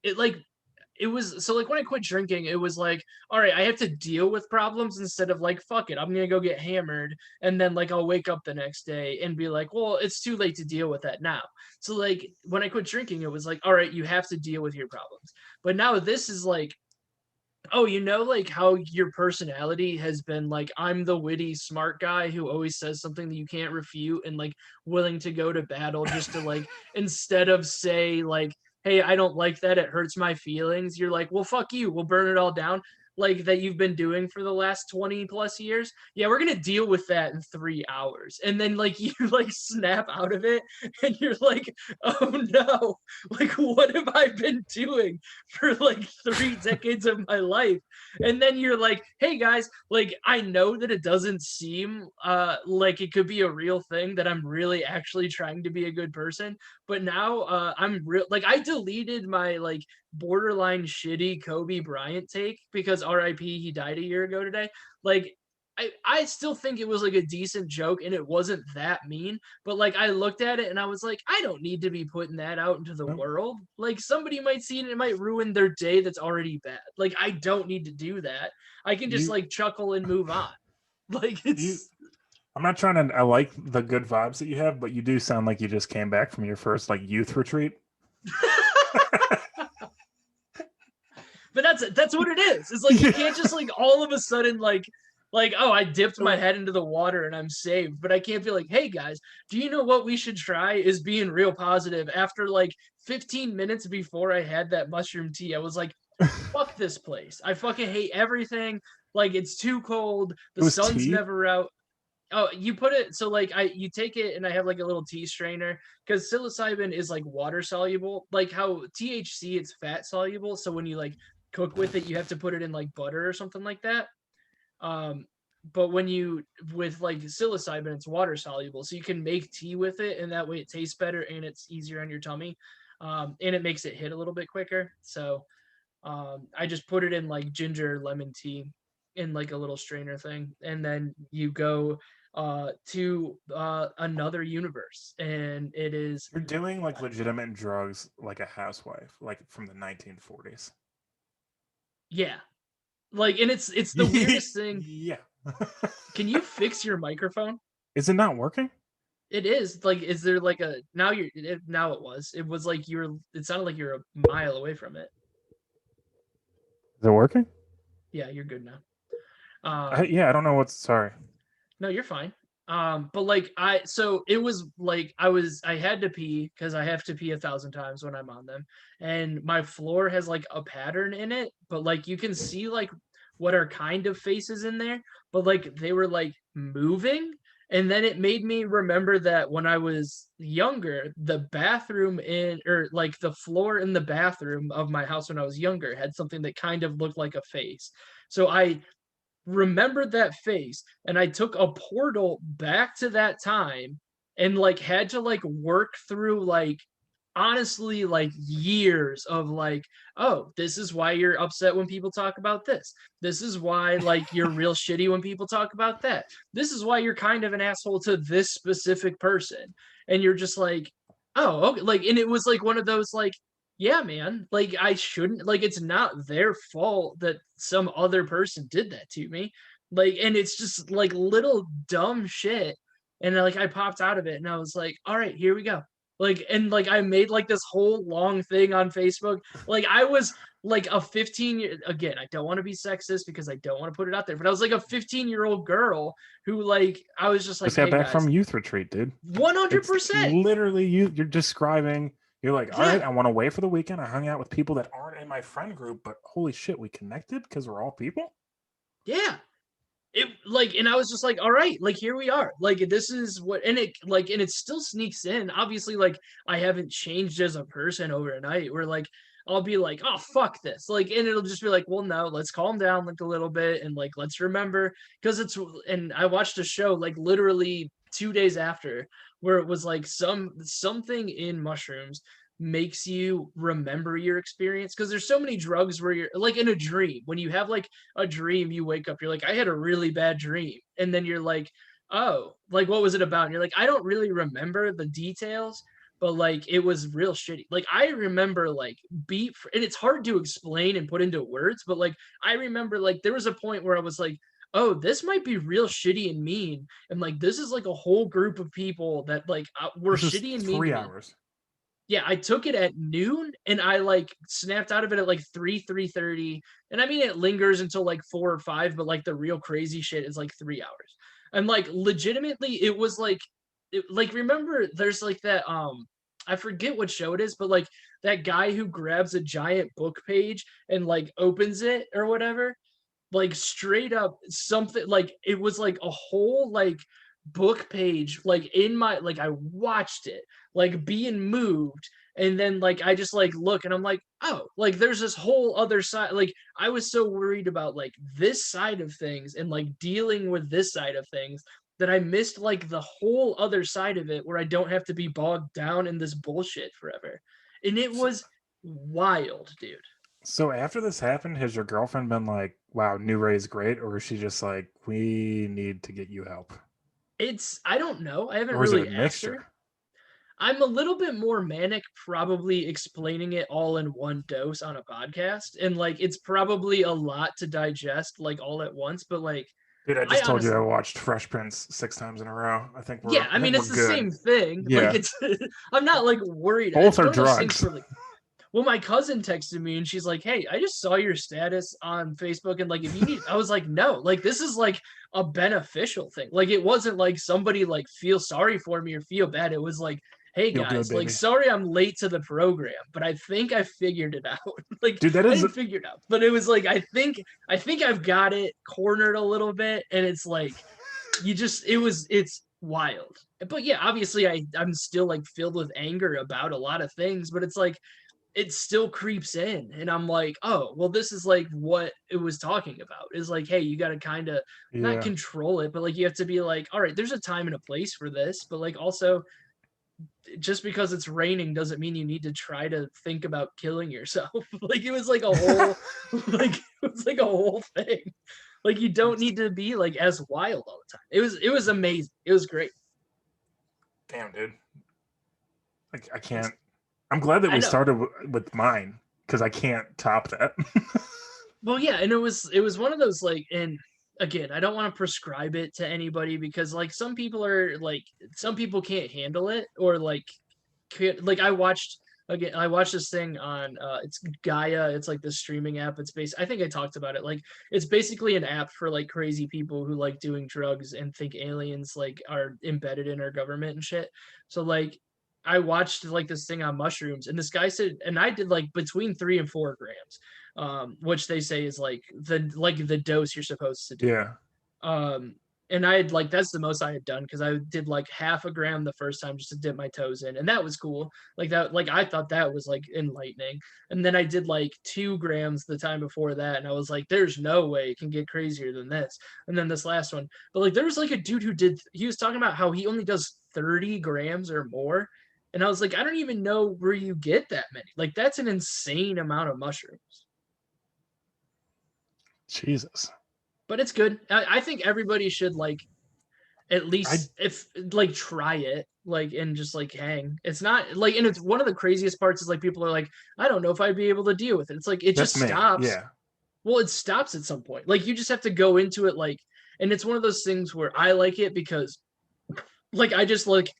it like it was so like when I quit drinking, it was like, all right, I have to deal with problems instead of like, fuck it, I'm gonna go get hammered, and then like I'll wake up the next day and be like, well, it's too late to deal with that now. So like when I quit drinking, it was like, all right, you have to deal with your problems. But now this is like oh, you know, like how your personality has been like, I'm the witty, smart guy who always says something that you can't refute and like willing to go to battle just to like, instead of say, like, hey, I don't like that, it hurts my feelings, you're like, well, fuck you, we'll burn it all down. Like that you've been doing for the last 20 plus years. Yeah, we're gonna deal with that in 3 hours. And then like you like snap out of it and you're like, oh no, like what have I been doing for like 3 decades of my life? And then you're like, hey guys, like I know that it doesn't seem like it could be a real thing that I'm really actually trying to be a good person, but now I'm real like I deleted my like borderline shitty Kobe Bryant take because RIP he died a year ago today. Like I still think it was like a decent joke and it wasn't that mean, but like I looked at it and I was like, I don't need to be putting that out into the world. Like somebody might see it and it might ruin their day that's already bad. Like I don't need to do that. I can just like chuckle and move on. Like it's I'm not trying to I like the good vibes that you have, but you do sound like you just came back from your first like youth retreat. But that's what it is. It's like you can't just like all of a sudden like Like, oh, I dipped my head into the water and I'm saved. But I can't be like, hey guys, do you know what we should try is being real positive. After like 15 minutes before I had that mushroom tea, I was like, fuck this place. I fucking hate everything. Like, it's too cold. It The was sun's tea? never out. Oh, you put it so like you take it and I have like a little tea strainer because psilocybin is like water soluble, like how THC it's fat soluble. So when you like cook with it, you have to put it in like butter or something like that. But when you with like psilocybin, it's water soluble, so you can make tea with it, and that way it tastes better and it's easier on your tummy, and it makes it hit a little bit quicker. So I just put it in like ginger lemon tea in like a little strainer thing, and then you go to another universe, and it is You're doing like legitimate drugs like a housewife, like from the 1940s. yeah, like, and it's the weirdest thing. Yeah. Can you fix your microphone? Is it not working? It is like, is there like a now it was like it sounded like you're a mile away from it. Is it working? Yeah, you're good now. Yeah, I don't know what's sorry. No, you're fine. But like so it was like I had to pee because I have to pee 1,000 times when I'm on them, and my floor has like a pattern in it, but like you can see like what are kind of faces in there, but like they were like moving. And then it made me remember that when I was younger, the bathroom or like the floor in the bathroom of my house when I was younger had something that kind of looked like a face. So I remembered that face and I took a portal back to that time and like had to like work through like honestly like years of like, oh, this is why you're upset when people talk about this. This is why like you're real shitty when people talk about that. This is why you're kind of an asshole to this specific person. And you're just like, oh, okay. Like, and it was like one of those like, yeah, man, like I shouldn't, like it's not their fault that some other person did that to me. Like, and it's just like little dumb shit. And like I popped out of it and I was like, all right, here we go. Like, and like I made like this whole long thing on Facebook. Like I was like a 15 again, I don't want to be sexist because I don't want to put it out there, but I was like a 15-year-old girl who like I was just like, Just got hey, back guys, from youth retreat, dude. 100%. Literally, you're describing. You're like, all Yeah. right, I went away for the weekend. I hung out with people that aren't in my friend group, but holy shit, we connected because we're all people. Yeah. It like, and I was just like, all right, like here we are. Like this is what, and it like, and it still sneaks in. Obviously, like I haven't changed as a person overnight. Where like I'll be like, oh fuck this, like, and it'll just be like, well, no, let's calm down like a little bit and like let's remember because it's. And I watched a show like literally 2 days after where it was like something in mushrooms makes you remember your experience because there's so many drugs where you're like in a dream when you have like a dream you wake up you're like I had a really bad dream and then you're like oh like what was it about and you're like I don't really remember the details but like it was real shitty. Like I remember like and it's hard to explain and put into words but like I remember like there was a point where I was like oh this might be real shitty and mean and like this is like a whole group of people that like were This is shitty and mean 3 to me. hours. Yeah, I took it at noon and I like snapped out of it at like 3:30. And I mean it lingers until like 4 or 5, but like the real crazy shit is like 3 hours. And like legitimately it was like like remember there's like that I forget what show it is, but like that guy who grabs a giant book page and like opens it or whatever, like straight up something like it was like a whole like book page like in my like I watched it like being moved and then like I just like look and I'm like oh like there's this whole other side. Like I was so worried about like this side of things and like dealing with this side of things that I missed like the whole other side of it where I don't have to be bogged down in this bullshit forever. And it was wild, dude. So after this happened, has your girlfriend been like, wow, New Ray's great? Or is she just like, we need to get you help? I don't know. I haven't Or is really it a asked her. mixture? I'm a little bit more manic, probably explaining it all in one dose on a podcast. And like, it's probably a lot to digest, like all at once. But like, Dude, I just told you I honestly, watched Fresh Prince 6 times in a row. I think we're yeah, I mean, we're it's the good. same thing. Yeah. Like, it's, I'm not like worried. Both It's are one of those things drugs. where, like, Well, my cousin texted me and she's like, "Hey, I just saw your status on Facebook and like if you need," I was like, "No, like this is like a beneficial thing. Like it wasn't like somebody like feel sorry for me or feel bad. It was like, hey Feel good, guys, like baby. sorry I'm late to the program, but I think I figured it out." Like Dude, that I is didn't figure it out, but it was like I think I've got it cornered a little bit, and it's like it's wild. But yeah, obviously I'm still like filled with anger about a lot of things, but it's like it still creeps in and I'm like, oh well, this is like what it was talking about, is like, hey, you got to kind of not yeah. control it, but like you have to be like, all right, there's a time and a place for this, but like also just because it's raining doesn't mean you need to try to think about killing yourself. Like it was like a whole like it was like a whole thing. Like you don't need to be like as wild all the time. It was amazing. It was great. Damn, dude. Like I can't. I'm glad that I we know. started with mine because I can't top that. Well, yeah, and it was one of those like, and again, I don't want to prescribe it to anybody because like some people can't handle it or like can't, like I watched this thing on it's Gaia, it's like this streaming app. It's based, I think I talked about it. Like it's basically an app for like crazy people who like doing drugs and think aliens like are embedded in our government and shit. So like I watched like this thing on mushrooms and this guy said, and I did like between 3 and 4 grams, which they say is like the dose you're supposed to do. Yeah. Um, and I had like that's the most I had done because I did like half a gram the first time just to dip my toes in, and that was cool. Like that, like I thought that was like enlightening. And then I did like 2 grams the time before that, and I was like, "There's no way it can get crazier than this." And then this last one, but like there was like a dude who did. He was talking about how he only does 30 grams or more, and I was like, I don't even know where you get that many. Like that's an insane amount of mushrooms. Jesus. But it's good. I think everybody should like at I least if like try it like and just like hang. It's not like, and it's one of the craziest parts is like people are like, I don't know if I'd be able to deal with it. It's like it that's just me. stops. Yeah. Well, it stops at some point. Like you just have to go into it like, and it's one of those things where I like it because like I just like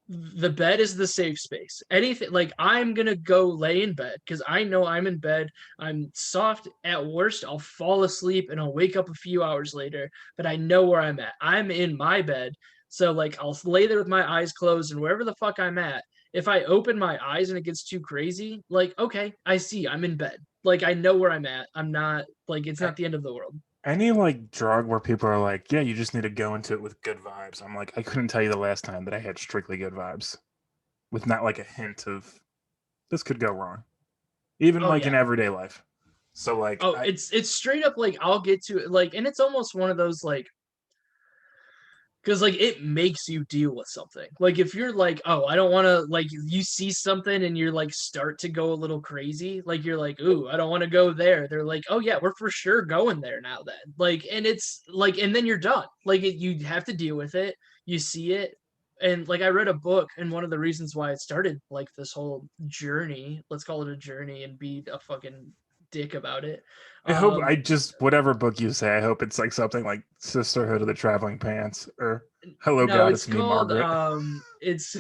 the bed is the safe space. Anything like I'm gonna go lay in bed because I know I'm in bed. I'm soft. At worst, I'll fall asleep and I'll wake up a few hours later, but I know where I'm at. I'm in my bed. So like I'll lay there with my eyes closed and wherever the fuck I'm at, if I open my eyes and it gets too crazy, like okay, I see I'm in bed. Like I know where I'm at. I'm not like it's not the end of the world. Any like drug where people are like, yeah, you just need to go into it with good vibes. I'm like, I couldn't tell you the last time that I had strictly good vibes with not like a hint of this could go wrong, even Oh like in yeah. everyday life. So like, Oh, it's straight up like I'll get to it like, and it's almost one of those like because like it makes you deal with something. Like if you're like, oh, I don't want to like you see something and you're like start to go a little crazy, like you're like, ooh, I don't want to go there. They're like, oh yeah, we're for sure going there now then. Like and it's like and then you're done. Like you have to deal with it. You see it. And like I read a book and one of the reasons why it started like this whole journey, let's call it a journey and be a fucking dick about it. I hope Um I just whatever book you say, I hope it's like something like Sisterhood of the Traveling Pants or Hello no, God, it's it's me, called Margaret. it's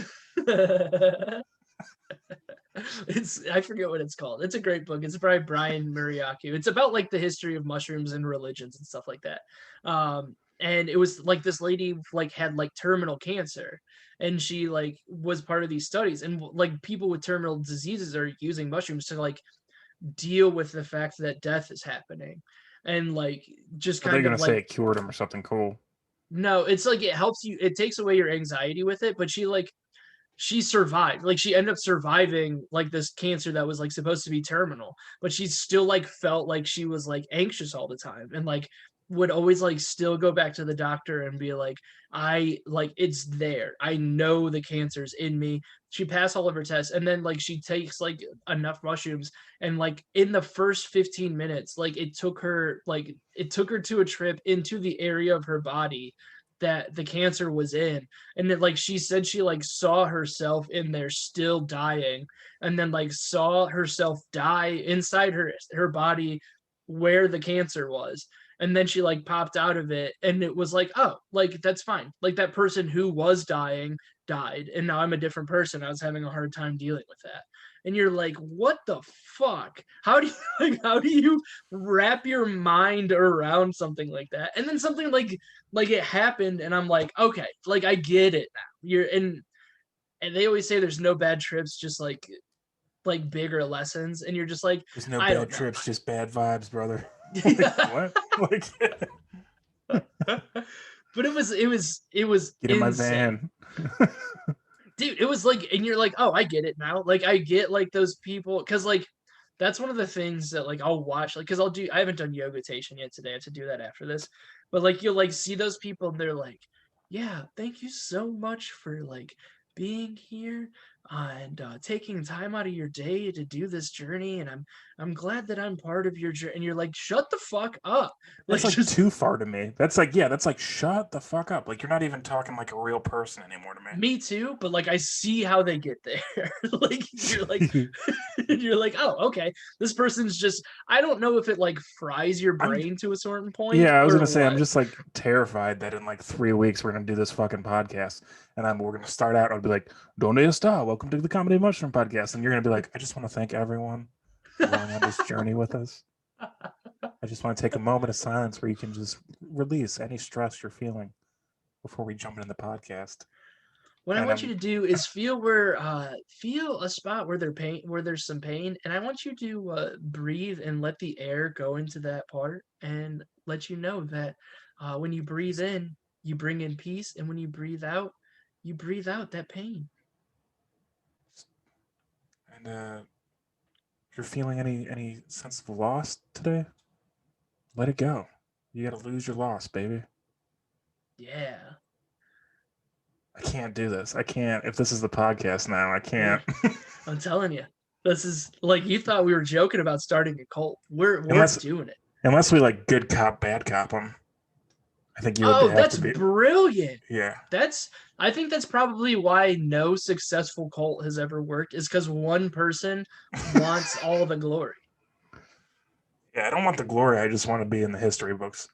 it's I forget what it's called. It's a great book. It's by Brian Muriaku. It's about like the history of mushrooms and religions and stuff like that. And it was like this lady like had like terminal cancer and she like was part of these studies and like people with terminal diseases are using mushrooms to like deal with the fact that death is happening and like just But they're kind gonna of like say it cured him or something cool. no, it's like it helps you, it takes away your anxiety with it, but she survived. Like she ended up surviving like this cancer that was like supposed to be terminal, but she still like felt like she was like anxious all the time and like would always like still go back to the doctor and be like, I like it's there. I know the cancer's in me. She passed all of her tests and then like she takes like enough mushrooms and like in the first 15 minutes, like it took her to a trip into the area of her body that the cancer was in and then like she said she like saw herself in there still dying and then like saw herself die inside her body where the cancer was and then she like popped out of it and it was like oh like that's fine like that person who was dying died and now I'm a different person. I was having a hard time dealing with that and you're like, what the fuck? How do you how do you wrap your mind around something like that? And then something like it happened, and I'm like, okay, like I get it now. And they always say there's no bad trips, just like bigger lessons, and you're just like, There's no I don't bad know. trips, just bad vibes, brother. Yeah. What? Like, But it was get in my insane. van. Dude, it was like, and you're like, oh, I get it now. Like I get like those people, because like that's one of the things that like I'll watch, like because I haven't done yogitation yet today. I have to do that after this. But like you'll like see those people and they're like, yeah, thank you so much for like being here and taking time out of your day to do this journey, and I'm glad that I'm part of your journey. And you're like, shut the fuck up. That's like just too far to me. That's like, yeah, that's like shut the fuck up. Like you're not even talking like a real person anymore to me. me too, but like I see how they get there. Like you're like, oh, okay. This person's just, I don't know if it like fries your brain to a certain point. Yeah, I was or gonna say I'm what. just like terrified that in like 3 weeks we're gonna do this fucking podcast, and we're gonna start out and I'll be like, "Donde está? Welcome to the Comedy Mushroom Podcast," and you're gonna be like, "I just want to thank everyone for going on this journey with us. I just want to take a moment of silence where you can just release any stress you're feeling before we jump into the podcast." What I And want you to do is feel a spot where there's some pain, and I want you to breathe and let the air go into that part, and let you know that when you breathe in, you bring in peace, and when you breathe out that pain. And if you're feeling any sense of loss today, let it go. You gotta lose your loss, baby. Yeah. I can't do this. I can't. If this is the podcast now, I can't. I'm telling you, this is like, you thought we were joking about starting a cult. We're Unless- doing it. Unless we like good cop, bad cop them. I think you would Oh, have that's to be. brilliant. Yeah. I think that's probably why no successful cult has ever worked, is because one person wants all the glory. Yeah, I don't want the glory. I just want to be in the history books.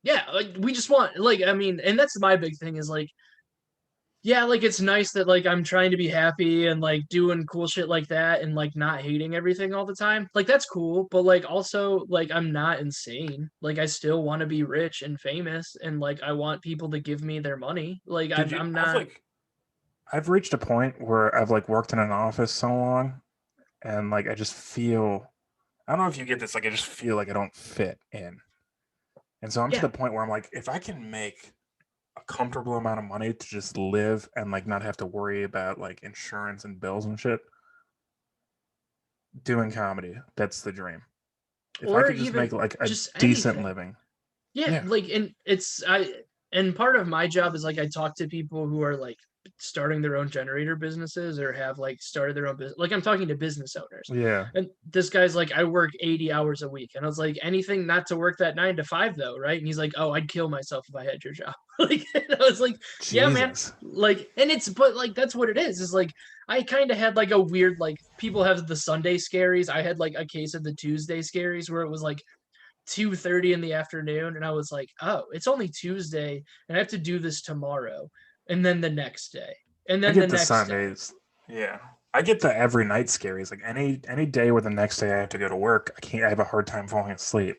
Yeah, like we just want, like, I mean, and that's my big thing is like, yeah, like it's nice that like I'm trying to be happy and like doing cool shit like that and like not hating everything all the time. Like that's cool, but like also like I'm not insane. Like I still want to be rich and famous, and like I want people to give me their money. Like Dude, I'm not. I've reached a point where I've like worked in an office so long, and like I just feel. I don't know if you get this. Like I just feel like I don't fit in, and so I'm to the point where I'm like, if I can make a comfortable amount of money to just live and like not have to worry about like insurance and bills and shit, doing comedy, that's the dream. If I Or could just even make like a just decent anything. living. Yeah, like, and part of my job is like I talk to people who are like starting their own generator businesses or have like started their own business. Like I'm talking to business owners. Yeah. And this guy's like, I work 80 hours a week. And I was like, anything not to work that 9 to 5 though, right? And he's like, oh, I'd kill myself if I had your job. Like, and I was like, yeah, man. Jesus. Like, and but like that's what it is like I kind of had like a weird, like, people have the Sunday scaries. I had like a case of the Tuesday scaries where it was like 2:30 in the afternoon, and I was like, oh, it's only Tuesday and I have to do this tomorrow, and then the next day, and I then get the the next day. Sundays. Yeah. I get the every night scaries. Like any day where the next day I have to go to work, I have a hard time falling asleep.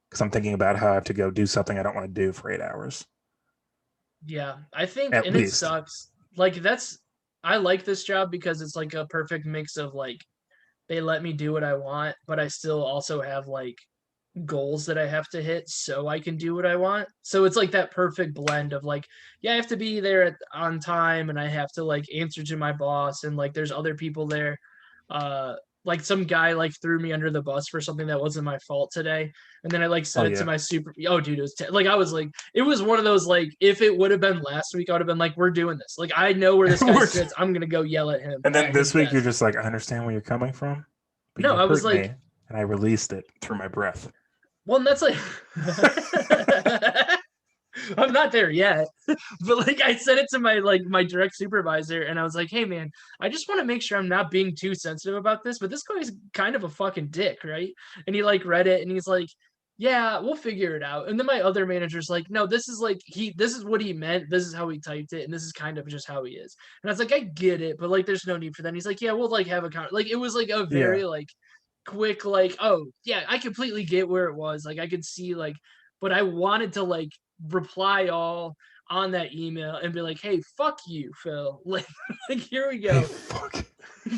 Because I'm thinking about how I have to go do something I don't want to do for 8 hours. Yeah, I think, At and least. it sucks. Like I like this job because it's like a perfect mix of like they let me do what I want, but I still also have like goals that I have to hit so I can do what I want. So it's like that perfect blend of like, yeah, I have to be there on time, and I have to like answer to my boss, and like there's other people there. Like some guy like threw me under the bus for something that wasn't my fault today, and then I like said it to my super. Oh, dude, it was like I was like, it was one of those like, if it would have been last week, I would have been like, we're doing this. Like I know where this guy sits. I'm gonna go yell at him. And then at this his week desk. you're just like, I understand where you're coming from. But No, you I was hurt me, like, and I released it through my breath. well, and that's like, I'm not there yet, but like I said it to my direct supervisor, and I was like, hey man, I just want to make sure I'm not being too sensitive about this, but this guy's kind of a fucking dick, right? And he like read it, and he's like, yeah, we'll figure it out. And then my other manager's like, no, this is like this is what he meant. This is how he typed it, and this is kind of just how he is. And I was like, I get it, but like there's no need for that. And he's like, yeah, we'll like have a like it was like a Yeah. very like quick, like, oh yeah, I completely get where it was. Like I could see like, but I wanted to like reply all on that email and be like, hey, fuck you, Phil. Like here we Hey, go. fuck.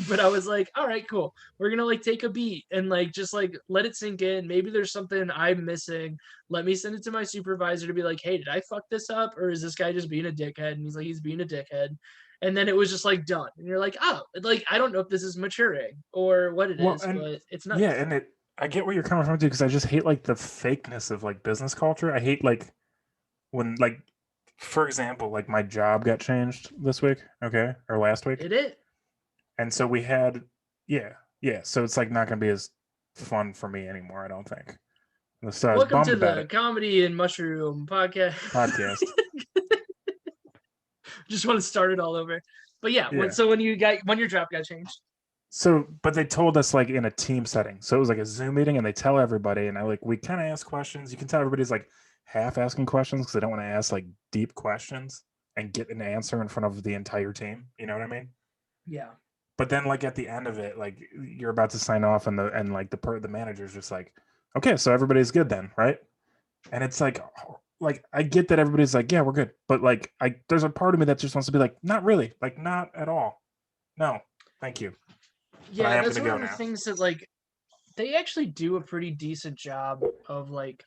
But I was like, all right, cool. We're gonna like take a beat and like just like let it sink in. Maybe there's something I'm missing. Let me send it to my supervisor to be like, hey, did I fuck this up? Or is this guy just being a dickhead? And he's like, he's being a dickhead. And then it was just like done. And you're like, oh, like I don't know if this is maturing or what it Well, is, and but it's nice. yeah, and I get where you're coming from too, because I just hate like the fakeness of like business culture. I hate like when like, for example, like my job got changed this week, okay, or last week, Did it? and so we had, yeah, so it's like not gonna be as fun for me anymore. I don't think. So I was Welcome bummed to about the it. Comedy and Mushroom podcast. Podcast. Just want to start it all over. But yeah, Yeah. when your job got changed. So, but they told us like in a team setting. So it was like a Zoom meeting, and they tell everybody, and we kind of ask questions. You can tell everybody's like half asking questions because they don't want to ask like deep questions and get an answer in front of the entire team. You know what I mean? Yeah. But then like at the end of it, like you're about to sign off, and the manager's just like, okay, so everybody's good then, right? And it's like I get that everybody's like, yeah, we're good, but like there's a part of me that just wants to be like, not really, like not at all. No, thank you. I Yeah, have that's to one go of the now. things that like they actually do a pretty decent job of like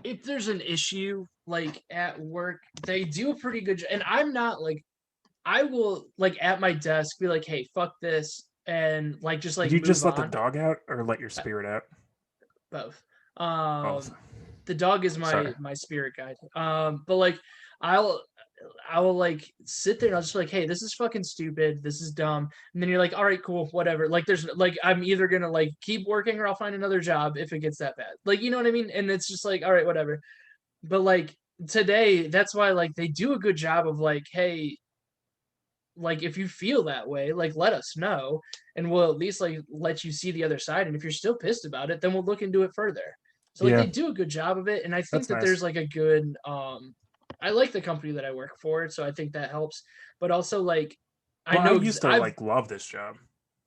if there's an issue like at work, they do a pretty good and I'm not like I will like at my desk be like, "Hey, fuck this," and like just Did like you move just let the on. dog out or let your Uh, spirit out? Both. Both. The dog is Sorry. my spirit guide. But like I'll I will like sit there and I'll just be like, hey, this is fucking stupid. This is dumb. And then you're like, all right, cool, whatever. Like there's like I'm either gonna like keep working or I'll find another job if it gets that bad. Like you know what I mean? And it's just like, all right, whatever. But like today, that's why like they do a good job of like, hey, like if you feel that way, like let us know and we'll at least like let you see the other side. And if you're still pissed about it, then we'll look into it further. So like Yeah, they do a good job of it. And I think that's that nice. there's like a good I like the company that I work for, so I think that helps. But also like I Well, I know used to I've like love this job.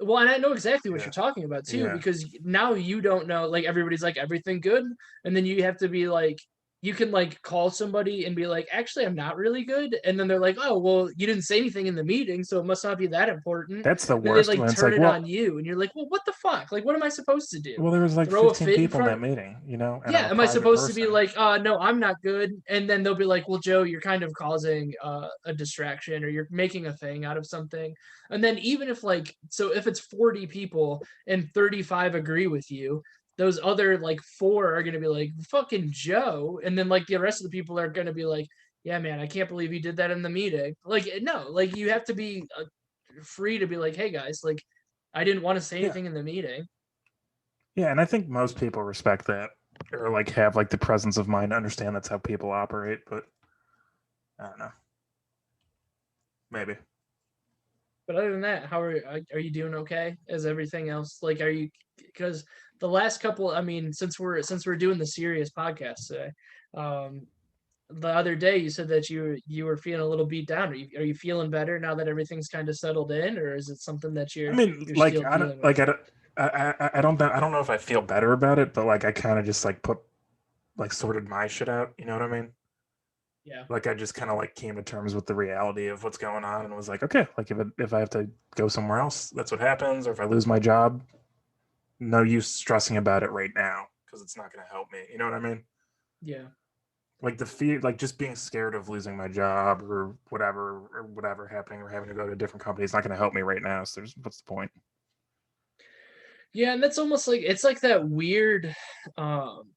well, and I know exactly what Yeah. you're talking about too, Yeah. because now you don't know, like everybody's like everything good, and then you have to be like, you can like call somebody and be like, actually, I'm not really good, and then they're like, oh, well, you didn't say anything in the meeting, so it must not be that important. That's the And then they worst like when it's turn like, it on well, you, and you're like, well, what the fuck? Like, what am I supposed to do? there was like Throw a 15 fit in people in front that of meeting, and I'm yeah, a am I private supposed to be person. like, no, I'm not good? And then they'll be like, well, Joe, you're kind of causing a distraction or you're making a thing out of something. And then even if like, so if it's 40 people and 35 agree with you, those other like four are going to be like, fucking Joe. And then like the rest of the people are going to be like, yeah, man, I can't believe you did that in the meeting. Like, no, like you have to be free to be like, hey guys, like I didn't want to say Yeah. anything in the meeting. Yeah, and I think most people respect that or like have like the presence of mind to understand that's how people operate, but I don't know. Maybe. But other than that, how are you doing? Okay? Is everything else like? Are you because the last couple? I mean, since we're doing the serious podcast today, um, the other day you said that you were feeling a little beat down. Are you feeling better now that everything's kind of settled in, or is it something that I mean, you're like still I don't dealing like with? I don't know if I feel better about it, but like I kind of just like put like sorted my shit out, you know what I mean? Yeah. Like I just kind of like came to terms with the reality of what's going on and was like, okay, like if I have to go somewhere else, that's what happens. Or if I lose my job, no use stressing about it right now because it's not going to help me. You know what I mean? Yeah. Like the fear, like just being scared of losing my job or whatever happening or having to go to a different company is not going to help me right now. So what's the point? Yeah, and that's almost like it's like that weird um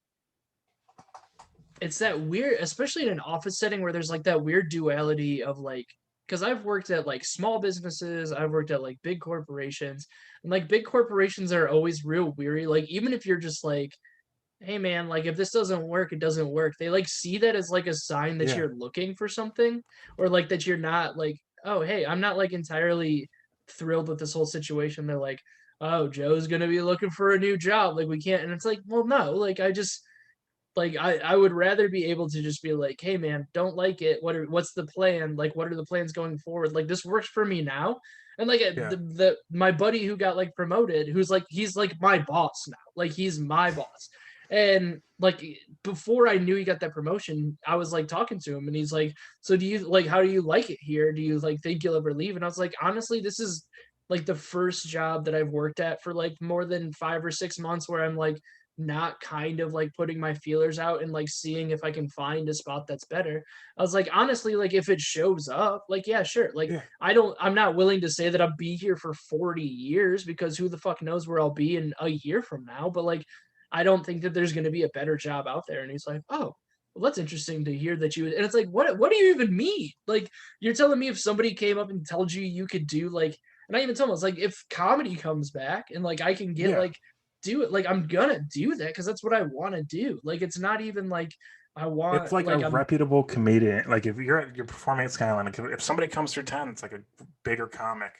it's that weird, especially in an office setting where there's like that weird duality of like, because I've worked at like small businesses, I've worked at like big corporations, and like big corporations are always real weary. Like, even if you're just like, hey man, like if this doesn't work, it doesn't work. They like see that as like a sign that Yeah. you're looking for something, or like that you're not like, oh, hey, I'm not like entirely thrilled with this whole situation. They're like, oh, Joe's gonna be looking for a new job. Like we can't, and it's like, well, no, like I just like I would rather be able to just be like, hey man, don't like it. What's the plan? Like what are the plans going forward? Like this works for me now. And like Yeah. the my buddy who got like promoted, who's like he's like my boss now. Like he's my boss. And like before I knew he got that promotion, I was like talking to him and he's like, so do you like how do you like it here? Do you like think you'll ever leave? And I was like, honestly, this is like the first job that I've worked at for like more than 5 or 6 months where I'm like not kind of like putting my feelers out and like seeing if I can find a spot that's better. I was like, honestly, like if it shows up, like, yeah, sure. Like Yeah. I'm not willing to say that I'll be here for 40 years because who the fuck knows where I'll be in a year from now. But like, I don't think that there's going to be a better job out there. And he's like, oh, well, that's interesting to hear that you, and it's like, what do you even mean? Like, you're telling me if somebody came up and told you you could do like, and I even told him, I was like, if comedy comes back and like I can get Yeah. like do it, like I'm gonna do that because that's what I want to do. Like it's not even like I want It's like like a I'm reputable comedian. Like if you're performing at Skyline, like if somebody comes through town, it's like a bigger comic,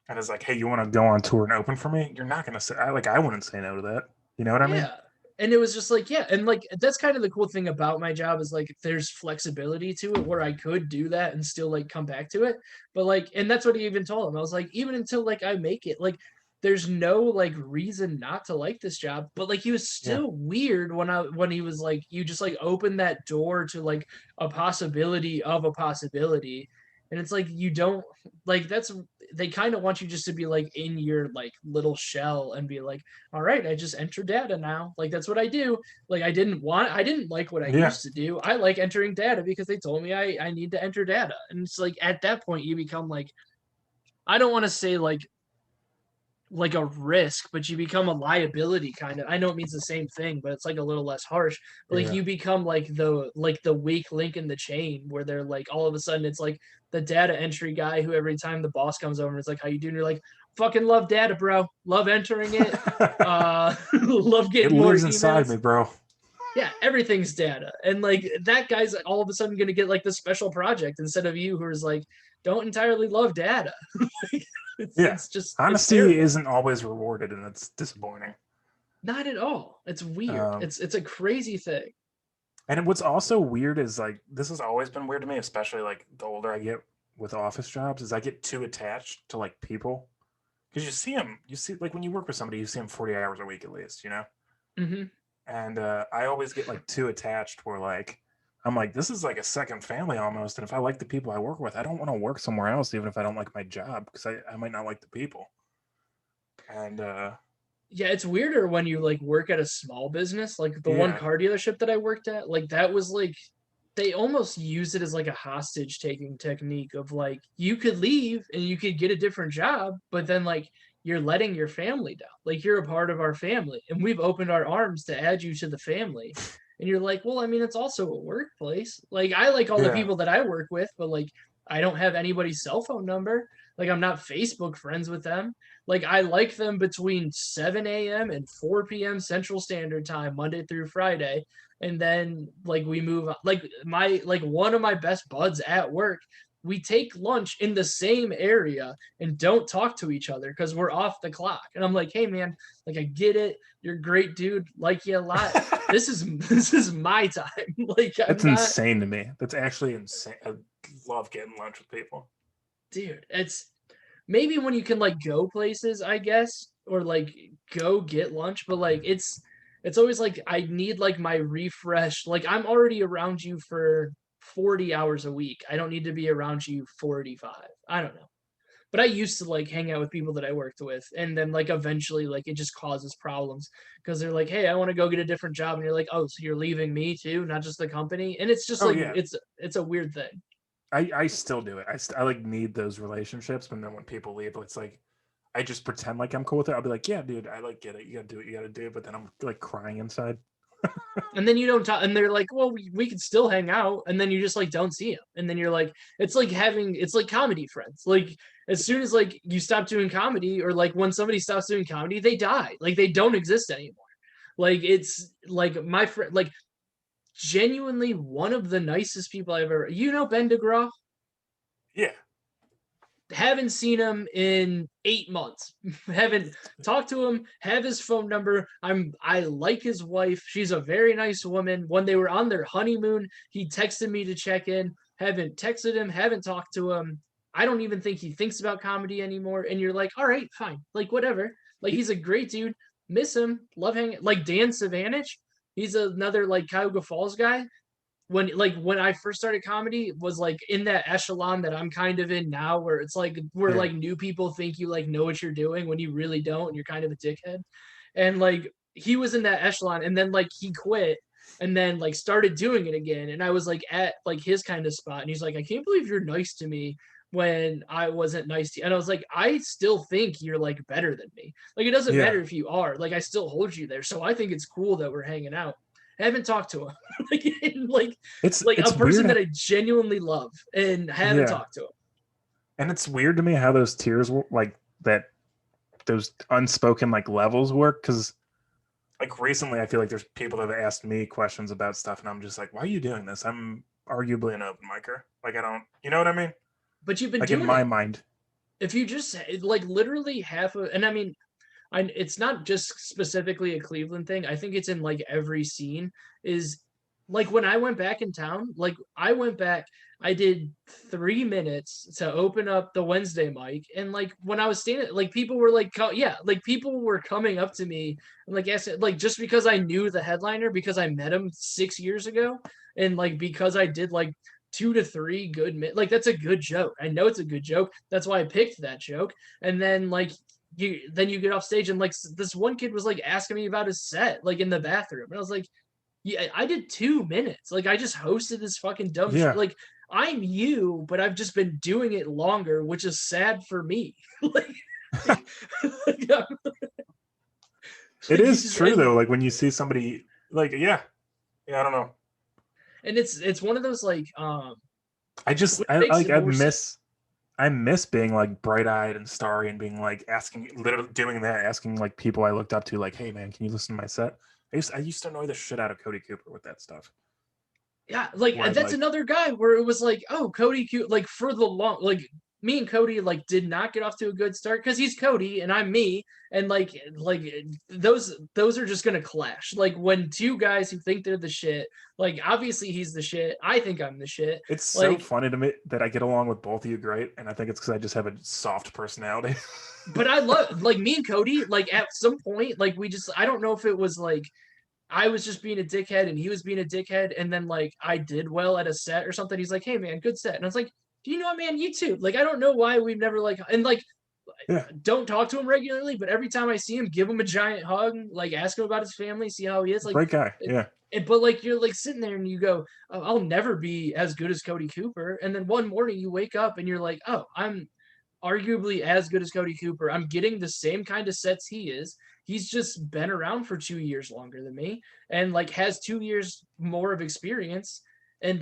and is like, "Hey, you want to go on tour and open for me?" You're not gonna say, I wouldn't say no to that. You know what I mean? yeah. And it was just like, yeah, and like that's kind of the cool thing about my job is like there's flexibility to it where I could do that and still like come back to it. But like, and that's what he even told him. I was like, even until like I make it, like there's no like reason not to like this job. But like he was Yeah. still weird when he was like, you just like open that door to like a possibility of a possibility. And it's like you don't like that's they kind of want you just to be like in your like little shell and be like, all right, I just enter data now. Like that's what I do. Like I didn't like what I Yeah. used to do. I like entering data because they told me I need to enter data. And it's like at that point you become like, I don't want to say like a risk, but you become a liability kind of. I know it means the same thing, but it's like a little less harsh. But like Yeah. you become like the weak link in the chain where they're like all of a sudden it's like the data entry guy who every time the boss comes over and is like, how you doing? You're like, fucking love data, bro. Love entering it. Love It getting more lives inside emails. me, bro. Yeah, everything's data. And like that guy's all of a sudden gonna get like the special project instead of you who's like, don't entirely love data. Yeah. It's just it's Honesty terrible. isn't always rewarded, and it's disappointing. Not at all. It's weird. Um, It's a crazy thing. And what's also weird is like this has always been weird to me, especially like the older I get with office jobs, is I get too attached to like people because you see like when you work with somebody, you see them 40 hours a week at least, you know. Hmm. And I always get like too attached where like I'm like this is like a second family almost, and if I like the people I work with, I don't want to work somewhere else, even if I don't like my job because I might not like the people. And Yeah, it's weirder when you like work at a small business, like the one yeah, car dealership that I worked at. Like that was like they almost use it as like a hostage taking technique of like you could leave and you could get a different job, but then like you're letting your family down. Like you're a part of our family and we've opened our arms to add you to the family. And you're like, well, I mean, it's also a workplace. Like I like all the yeah, people that I work with, but like I don't have anybody's cell phone number. Like I'm not Facebook friends with them. Like I like them between 7 a.m. and 4 p.m. Central Standard Time, Monday through Friday. And then like we move on. Like one of my best buds at work, we take lunch in the same area and don't talk to each other because we're off the clock. And I'm like, hey man, like I get it. You're a great dude, like you a lot. This is my time. Like I'm that's not insane to me. That's actually insane. I love getting lunch with people. dude, it's maybe when you can like go places, I guess, or like go get lunch, but like it's always like I need like my refresh. Like I'm already around you for 40 hours a week. I don't need to be around you 45. I don't know. But I used to like hang out with people that I worked with, and then like eventually like it just causes problems because they're like, "Hey, I want to go get a different job," and you're like, "Oh, so you're leaving me too, not just the company?" And it's just Oh like yeah, it's a weird thing. I still do it. I like need those relationships, but then when people leave, it's like I just pretend like I'm cool with it. I'll be like, yeah, dude, I like get it. You gotta do what you gotta do. But then I'm like crying inside. And then you don't talk, and they're like, well, we can still hang out, and then you just like don't see them, and then you're like, it's like comedy friends. Like as soon as like you stop doing comedy, or like when somebody stops doing comedy, they die. Like they don't exist anymore. Like it's like my friend, like genuinely one of the nicest people I've ever. You know Ben DeGraw? Yeah, haven't seen him in 8 months. Haven't talked to him, have his phone number. I like his wife. She's a very nice woman. When they were on their honeymoon, he texted me to check in. Haven't texted him, haven't talked to him. I don't even think he thinks about comedy anymore. And you're like, all right, fine. Like, whatever. Like, he's a great dude. Miss him. Love hanging. Like, Dan Savanich, he's another, like, Cuyahoga Falls guy. When I first started comedy, was like in that echelon that I'm kind of in now, where it's like where Yeah. like new people think you like know what you're doing when you really don't, and you're kind of a dickhead. And like he was in that echelon, and then like he quit and then like started doing it again. And I was like at like his kind of spot, and he's like, I can't believe you're nice to me when I wasn't nice to you. And I was like, I still think you're like better than me. Like, it doesn't Yeah. matter if you are. Like, I still hold you there. So I think it's cool that we're hanging out. I haven't talked to him. like It's a person weird. that I genuinely love and haven't Yeah. talked to him. And it's weird to me how those tiers like that, those unspoken like levels work. Because like recently, I feel like there's people that have asked me questions about stuff, and I'm just like, why are you doing this? I'm arguably an open micer. Like, I don't, you know what I mean? But you've been Like doing in my it. mind. If you just like literally and I mean, it's not just specifically a Cleveland thing. I think it's in like every scene. Is like when I went back in town, like I went back, I did 3 minutes to open up the Wednesday mic, and like when I was standing, like people were like, like people were coming up to me and like asking, like just because I knew the headliner, because I met him 6 years ago, and like because I did like 2 to 3 good minutes, like that's a good joke. I know it's a good joke. That's why I picked that joke. And then like you get off stage, and like this one kid was like asking me about his set, like in the bathroom, and I was like, yeah, I did 2 minutes. Like, I just hosted this fucking dumb Yeah. shit. Like, I'm you, but I've just been doing it longer, which is sad for me. Like, It is true though. Like when you see somebody, like, yeah, I don't know. And it's one of those like I just what I makes like it more I miss being like bright eyed and starry and being like asking, literally doing that, asking like people I looked up to, like, hey man, can you listen to my set? I used to annoy the shit out of Cody Cooper with that stuff. Yeah, like Where I'd, that's like- another guy where it was like, oh, Cody, like for the long, like me and Cody like did not get off to a good start because he's Cody and I'm me, and like those are just gonna clash. Like when two guys who think they're the shit, like obviously he's the shit, I think I'm the shit. It's so Like, funny to me that I get along with both of you great, and I think it's because I just have a soft personality. but I love like me and Cody. Like at some point, like I don't know if it was like I was just being a dickhead and he was being a dickhead, and then like I did well at a set or something. He's like, "Hey man, good set," and I was like, "Do you know what, man? You too." Like I don't know why we've never like, and like Yeah. don't talk to him regularly, but every time I see him, give him a giant hug, like ask him about his family, see how he is. Like, Great guy. Yeah. but like you're like sitting there and you go, oh, I'll never be as good as Cody Cooper, and then one morning you wake up and you're like, oh, I'm arguably as good as Cody Cooper. I'm getting the same kind of sets he is. He's just been around for 2 years longer than me and like has 2 years more of experience. And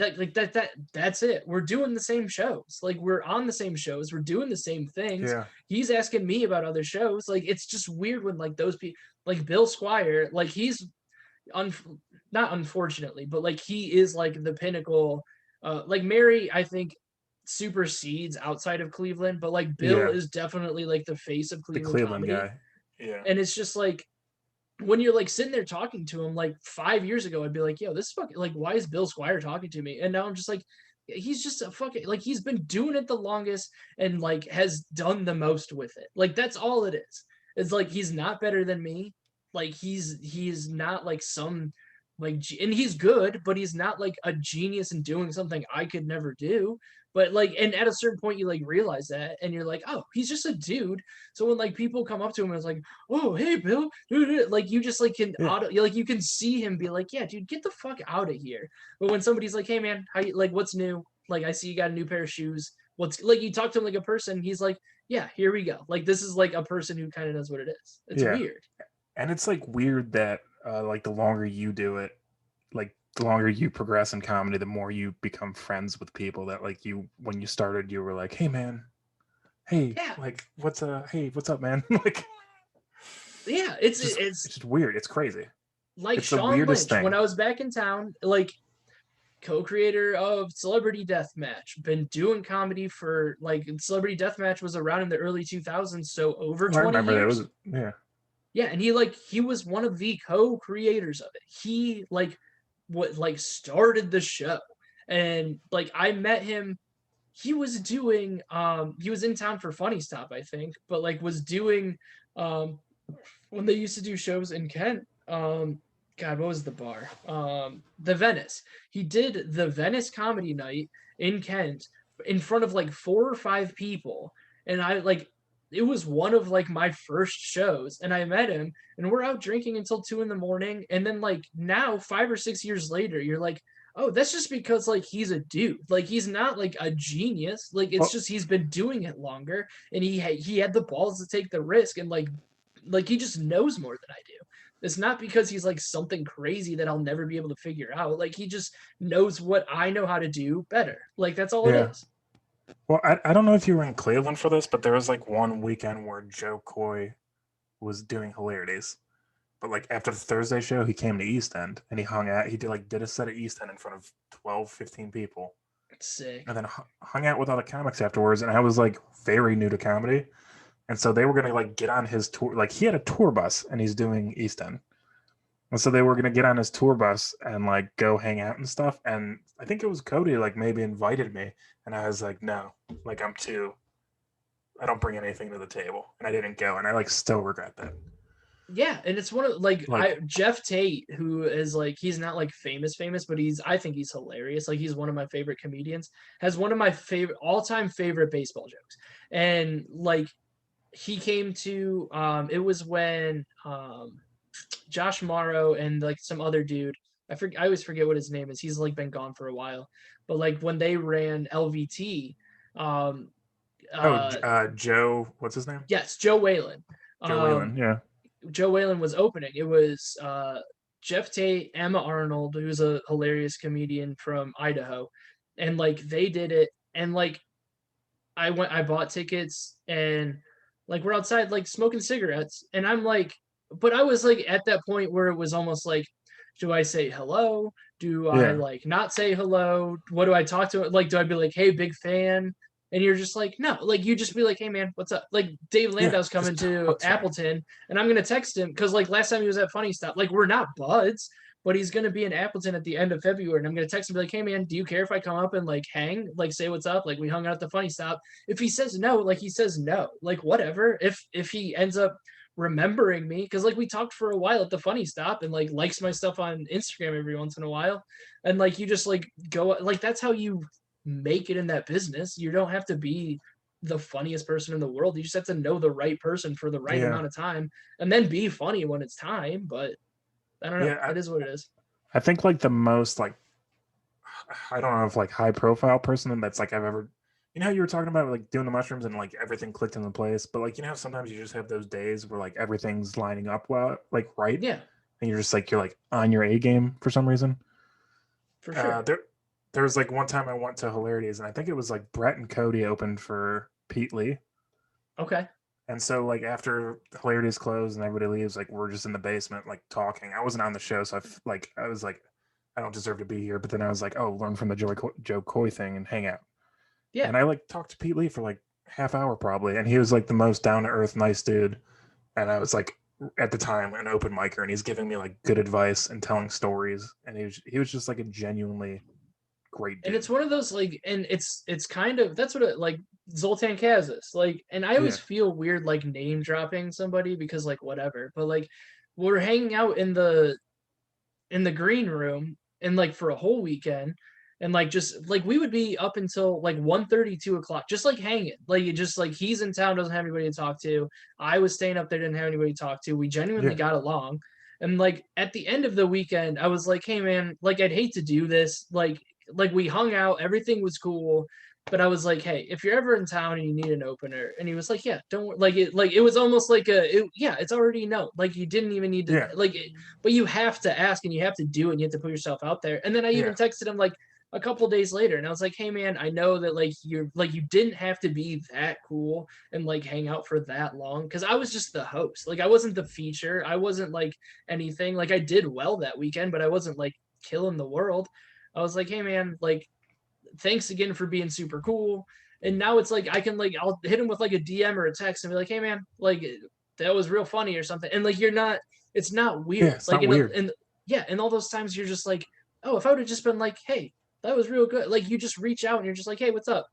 that's it. We're doing the same shows. Like we're on the same shows. We're doing the same things. Yeah. He's asking me about other shows. Like it's just weird when like those people, like Bill Squire, like he's not unfortunately, but like he is like the pinnacle. Like Mary, I think supersedes outside of Cleveland, but like Bill Yeah. is definitely like the face of The Cleveland Cleveland comedy. guy. Yeah. And it's just like when you're like sitting there talking to him, like 5 years ago, I'd be like, yo, this is fucking like, why is Bill Squire talking to me? And now I'm just like, he's just a fucking like he's been doing it the longest and like has done the most with it. Like that's all it is. It's like he's not better than me. Like he's not like some like and he's good, but he's not like a genius in doing something I could never do. But like, and at a certain point, you like realize that, and you're like, oh, he's just a dude. So when like people come up to him and it's like, oh, hey, Bill, dude, like you just like can like you can see him be like, yeah, dude, get the fuck out of here. But when somebody's like, hey, man, how you like, what's new? Like I see you got a new pair of shoes. What's like you talk to him like a person. He's like, yeah, here we go. Like this is like a person who kind of knows what it is. It's weird. And it's like weird that like the longer you do it, like the longer you progress in comedy, the more you become friends with people that like you, when you started, you were like, hey man, hey, like what's up, man? Like, yeah, it's just weird. It's crazy. Like it's the Sean weirdest Lynch, thing. when I was back in town, like co-creator of Celebrity Deathmatch, been doing comedy for like Celebrity Deathmatch was around in the early 2000s, so over Oh, I 20 remember that. It years. was yeah. Yeah, and he was one of the co-creators of it. He like what like started the show. And like I met him, he was in town for Funny Stop, I think, but like was doing um when they used to do shows in Kent. God, what was the bar? The Venice. He did the Venice Comedy Night in Kent in front of like 4 or 5 people, and I like it was one of like my first shows, and I met him, and we're out drinking until 2 in the morning, and then like now 5 or 6 years later, you're like, oh, that's just because like he's a dude, like he's not like a genius, like it's Well, just he's been doing it longer, and he had the balls to take the risk, and like he just knows more than I do. It's not because he's like something crazy that I'll never be able to figure out. Like he just knows what I know how to do better. Like that's all it yeah. is. Well, I don't know if you were in Cleveland for this, but there was like one weekend where Joe Coy was doing hilarities. But like after the Thursday show, he came to East End and he hung out. He did a set at East End in front of 12, 15 people, It's sick. and then hung out with all the comics afterwards. And I was like very new to comedy, and so they were gonna like get on his tour. Like he had a tour bus, and he's doing East End, and so they were gonna get on his tour bus and like go hang out and stuff. And I think it was Cody like maybe invited me, and I was like, no, like I don't bring anything to the table, and I didn't go, and I like still regret that. Yeah, and it's one of like Like, Jeff Tate, who is like he's not like famous, but I think he's hilarious. Like he's one of my favorite comedians. Has one of my favorite all-time favorite baseball jokes. And like he came to it was when Josh Morrow and like some other dude, I always forget what his name is. He's like been gone for a while. But like when they ran LVT, um Joe, what's his name? yes, Joe Whalen. Joe Whalen. Yeah. Joe Whalen was opening. It was Jeff Tate, Emma Arnold, who's a hilarious comedian from Idaho, and like they did it, and like I bought tickets, and like we're outside like smoking cigarettes, and I'm like, but I was like at that point where it was almost like, do I say hello? Do I Yeah. like not say hello? What do I talk to? Like, do I be like, hey, big fan? And you're just like, no, like you just be like, hey man, what's up? Like Dave Yeah. Landau's coming Just to talk to him. Appleton, and I'm gonna text him because like last time he was at Funny Stop, like we're not buds, but he's gonna be in Appleton at the end of February, and I'm gonna text him be like, hey man, do you care if I come up and like hang, like say what's up? Like we hung out at the Funny Stop. If he says no, like he says no, like whatever. If he ends up remembering me, because like we talked for a while at the Funny Stop and like likes my stuff on Instagram every once in a while, and like you just like go like that's how you make it in that business. You don't have to be the funniest person in the world. You just have to know the right person for the right Yeah. amount of time and then be funny when it's time. But I don't know. Yeah. It is what it is. I think like the most like I don't know if like high profile person that's like I've ever, you know how you were talking about like doing the mushrooms and like everything clicked into place, but like you know how sometimes you just have those days where like everything's lining up well, like right, Yeah, and you're like on your A game for some reason. for sure. There was like one time I went to Hilarities and I think it was like Brett and Cody opened for Pete Lee. Okay. And so like after Hilarities closed and everybody leaves, like we're just in the basement like talking. I wasn't on the show, so I was like, I don't deserve to be here. But then I was like, oh, learn from the Joe Coy thing and hang out. Yeah. And I like talked to Pete Lee for like half hour probably, and he was like the most down to earth, nice dude. And I was like at the time an open micer, and he's giving me like good advice and telling stories, and he was just like a genuinely great dude. And it's one of those like, and it's kind of that's what it like Zoltan Kazis like, and I always Yeah. feel weird like name dropping somebody because like whatever, but like we're hanging out in the green room and like for a whole weekend, and like just like we would be up until like 1:30, 2 o'clock, just like hanging, like it just like he's in town, doesn't have anybody to talk to. I was staying up there, didn't have anybody to talk to. We genuinely Yeah. got along. And like at the end of the weekend, I was like, hey man, like I'd hate to do this. Like we hung out, everything was cool. But I was like, hey, if you're ever in town and you need an opener, and he was like, yeah, don't worry. Like it was almost like yeah, it's already no. Like you didn't even need to Yeah. but you have to ask and you have to do it and you have to put yourself out there. And then I even Yeah. texted him like a couple days later, and I was like, hey man, I know that like you're like you didn't have to be that cool and like hang out for that long, because I was just the host. Like I wasn't the feature. I wasn't like anything. Like I did well that weekend, but I wasn't like killing the world. I was like, hey man, like, thanks again for being super cool. And now it's like I can like I'll hit him with like a DM or a text and be like, hey man, like that was real funny or something. And like you're not, it's not Yeah, weird. it's Like not weird. and yeah, and all those times you're just like, oh, if I would have just been like, hey, that was real good. Like you just reach out and you're just like, hey, what's up?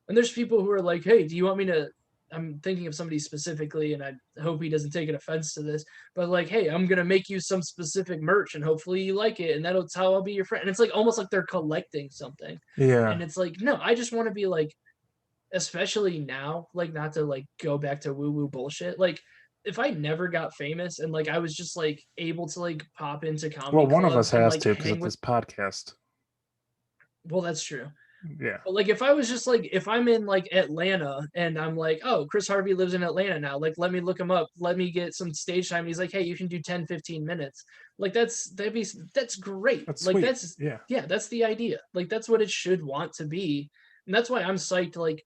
And there's people who are like, hey, do you want me to? I'm thinking of somebody specifically, and I hope he doesn't take an offense to this, but like, hey, I'm gonna make you some specific merch, and hopefully you like it, and that's how I'll be your friend. And it's like almost like they're collecting something, Yeah. and it's like, no, I just want to be like, especially now, like not to like go back to woo woo bullshit. Like if I never got famous and like I was just like able to like pop into comedy Well, one of us clubs and has like to because hang of with, this podcast. well, that's true. Yeah. But like if I was just like if I'm in like Atlanta and I'm like, oh, Chris Harvey lives in Atlanta now, like let me look him up, let me get some stage time. And he's like, hey, you can do 10-15 minutes. Like that's great. That's Like sweet. that's Yeah. yeah, that's the idea. Like that's what it should want to be. And that's why I'm psyched. Like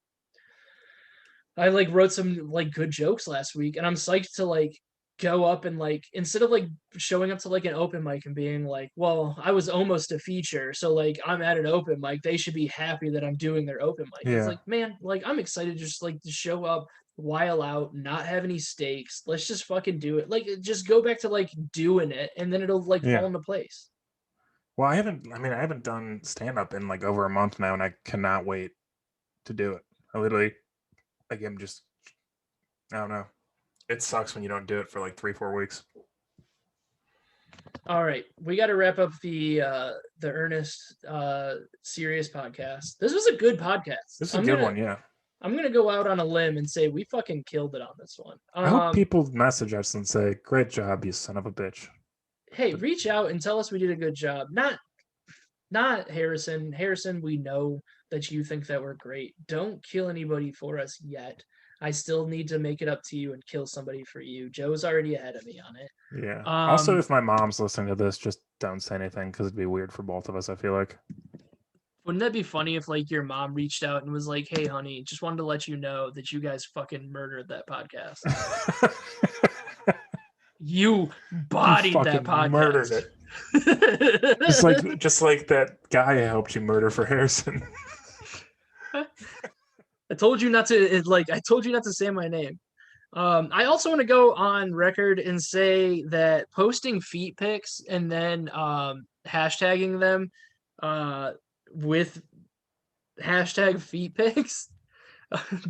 I like wrote some like good jokes last week, and I'm psyched to like go up and like instead of like showing up to like an open mic and being like, well, I was almost a feature, so like I'm at an open mic, they should be happy that I'm doing their open mic. It's Yeah. like, man, like I'm excited just like to show up, while out, not have any stakes. Let's just fucking do it. Like just go back to like doing it, and then it'll like fall Yeah. into place. Well, I haven't done stand up in like over a month now, and I cannot wait to do it. I literally, like, I'm just, I don't know. It sucks when you don't do it for like 3-4 weeks. All right, we got to wrap up the Ernest serious podcast. This was a good podcast. This is a good one, yeah. I'm gonna go out on a limb and say we fucking killed it on this one. I hope people message us and say, "Great job, you son of a bitch." Hey, reach out and tell us we did a good job. Not Harrison. Harrison, we know that you think that we're great. Don't kill anybody for us yet. I still need to make it up to you and kill somebody for you. Joe's already ahead of me on it. Yeah. Also, if my mom's listening to this, just don't say anything because it'd be weird for both of us, I feel like. Wouldn't that be funny if like your mom reached out and was like, "Hey, honey, just wanted to let you know that you guys fucking murdered that podcast. You bodied that podcast. Murdered it. just like that guy I helped you murder for Harrison. I told you not to say my name. I also want to go on record and say that posting feet pics and then hashtagging them with hashtag feet pics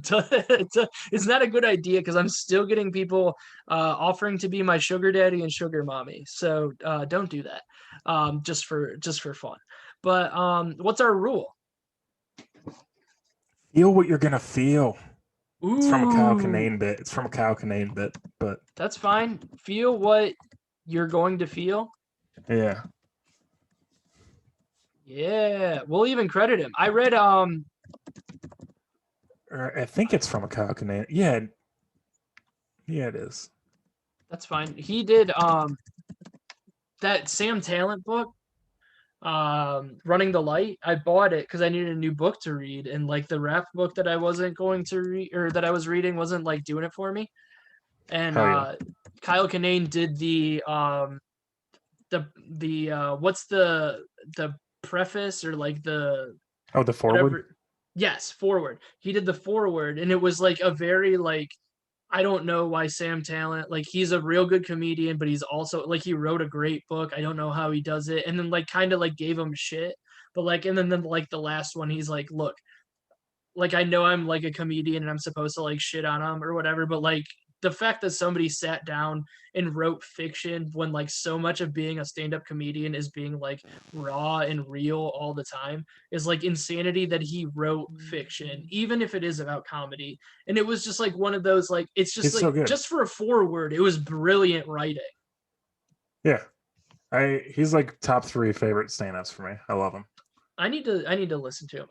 it's not a good idea because I'm still getting people offering to be my sugar daddy and sugar mommy. So don't do that. Just for fun. But what's our rule? Feel what you're gonna feel. Ooh, it's from a Kyle Kinane bit. But that's fine. Feel what you're going to feel. Yeah. Yeah, we'll even credit him. I read I think it's from a Kyle Kinane. Yeah, it is. That's fine. He did that Sam Talent book, Running the Light. I bought it because I needed a new book to read, and like the rap book that I wasn't going to read or that I was reading wasn't like doing it for me. And Kyle Kinane did the what's the preface or like the forward. Whatever. Yes, forward. He did the forward, and it was like a very like I don't know why Sam Talent, like he's a real good comedian, but he's also like he wrote a great book. I don't know how he does it. And then like kind of like gave him shit. But like and then like the last one, he's like, look, like I know I'm like a comedian and I'm supposed to like shit on him or whatever, but like the fact that somebody sat down and wrote fiction when like so much of being a stand-up comedian is being like raw and real all the time is like insanity that he wrote fiction, even if it is about comedy. And it was just like one of those, like, it's just like, so just for a forward, it was brilliant writing. Yeah. He's like top 3 favorite stand-ups for me. I love him. I need to listen to him.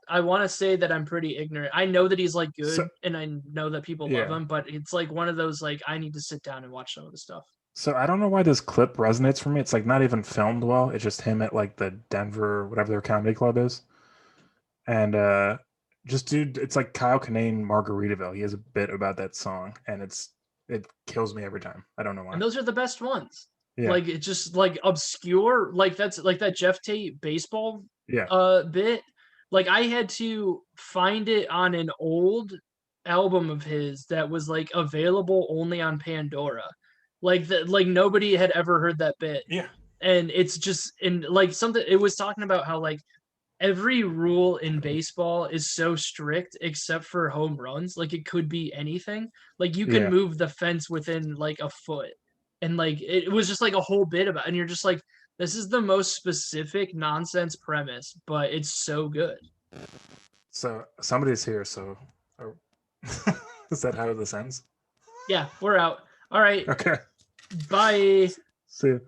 I want to say that I'm pretty ignorant. I know that he's like good and I know that people love him, but it's like one of those, like, I need to sit down and watch some of the stuff. So I don't know why this clip resonates for me. It's like not even filmed well. It's just him at like the Denver, whatever their comedy club is. And dude, it's like Kyle Kinane, Margaritaville. He has a bit about that song and it kills me every time. I don't know why. And those are the best ones. Yeah. Like it's just like obscure. Like that's like that Jeff Tate baseball Yeah. bit. Like I had to find it on an old album of his that was like available only on Pandora. Like that, like nobody had ever heard that bit. Yeah. And it's just in like something it was talking about how like every rule in baseball is so strict except for home runs. Like it could be anything. Like you can Yeah. move the fence within like a foot. And like it was just like a whole bit about and you're just like, this is the most specific nonsense premise, but it's so good. So somebody's here. So oh, is that how this ends? Yeah, we're out. All right. Okay. Bye. See you.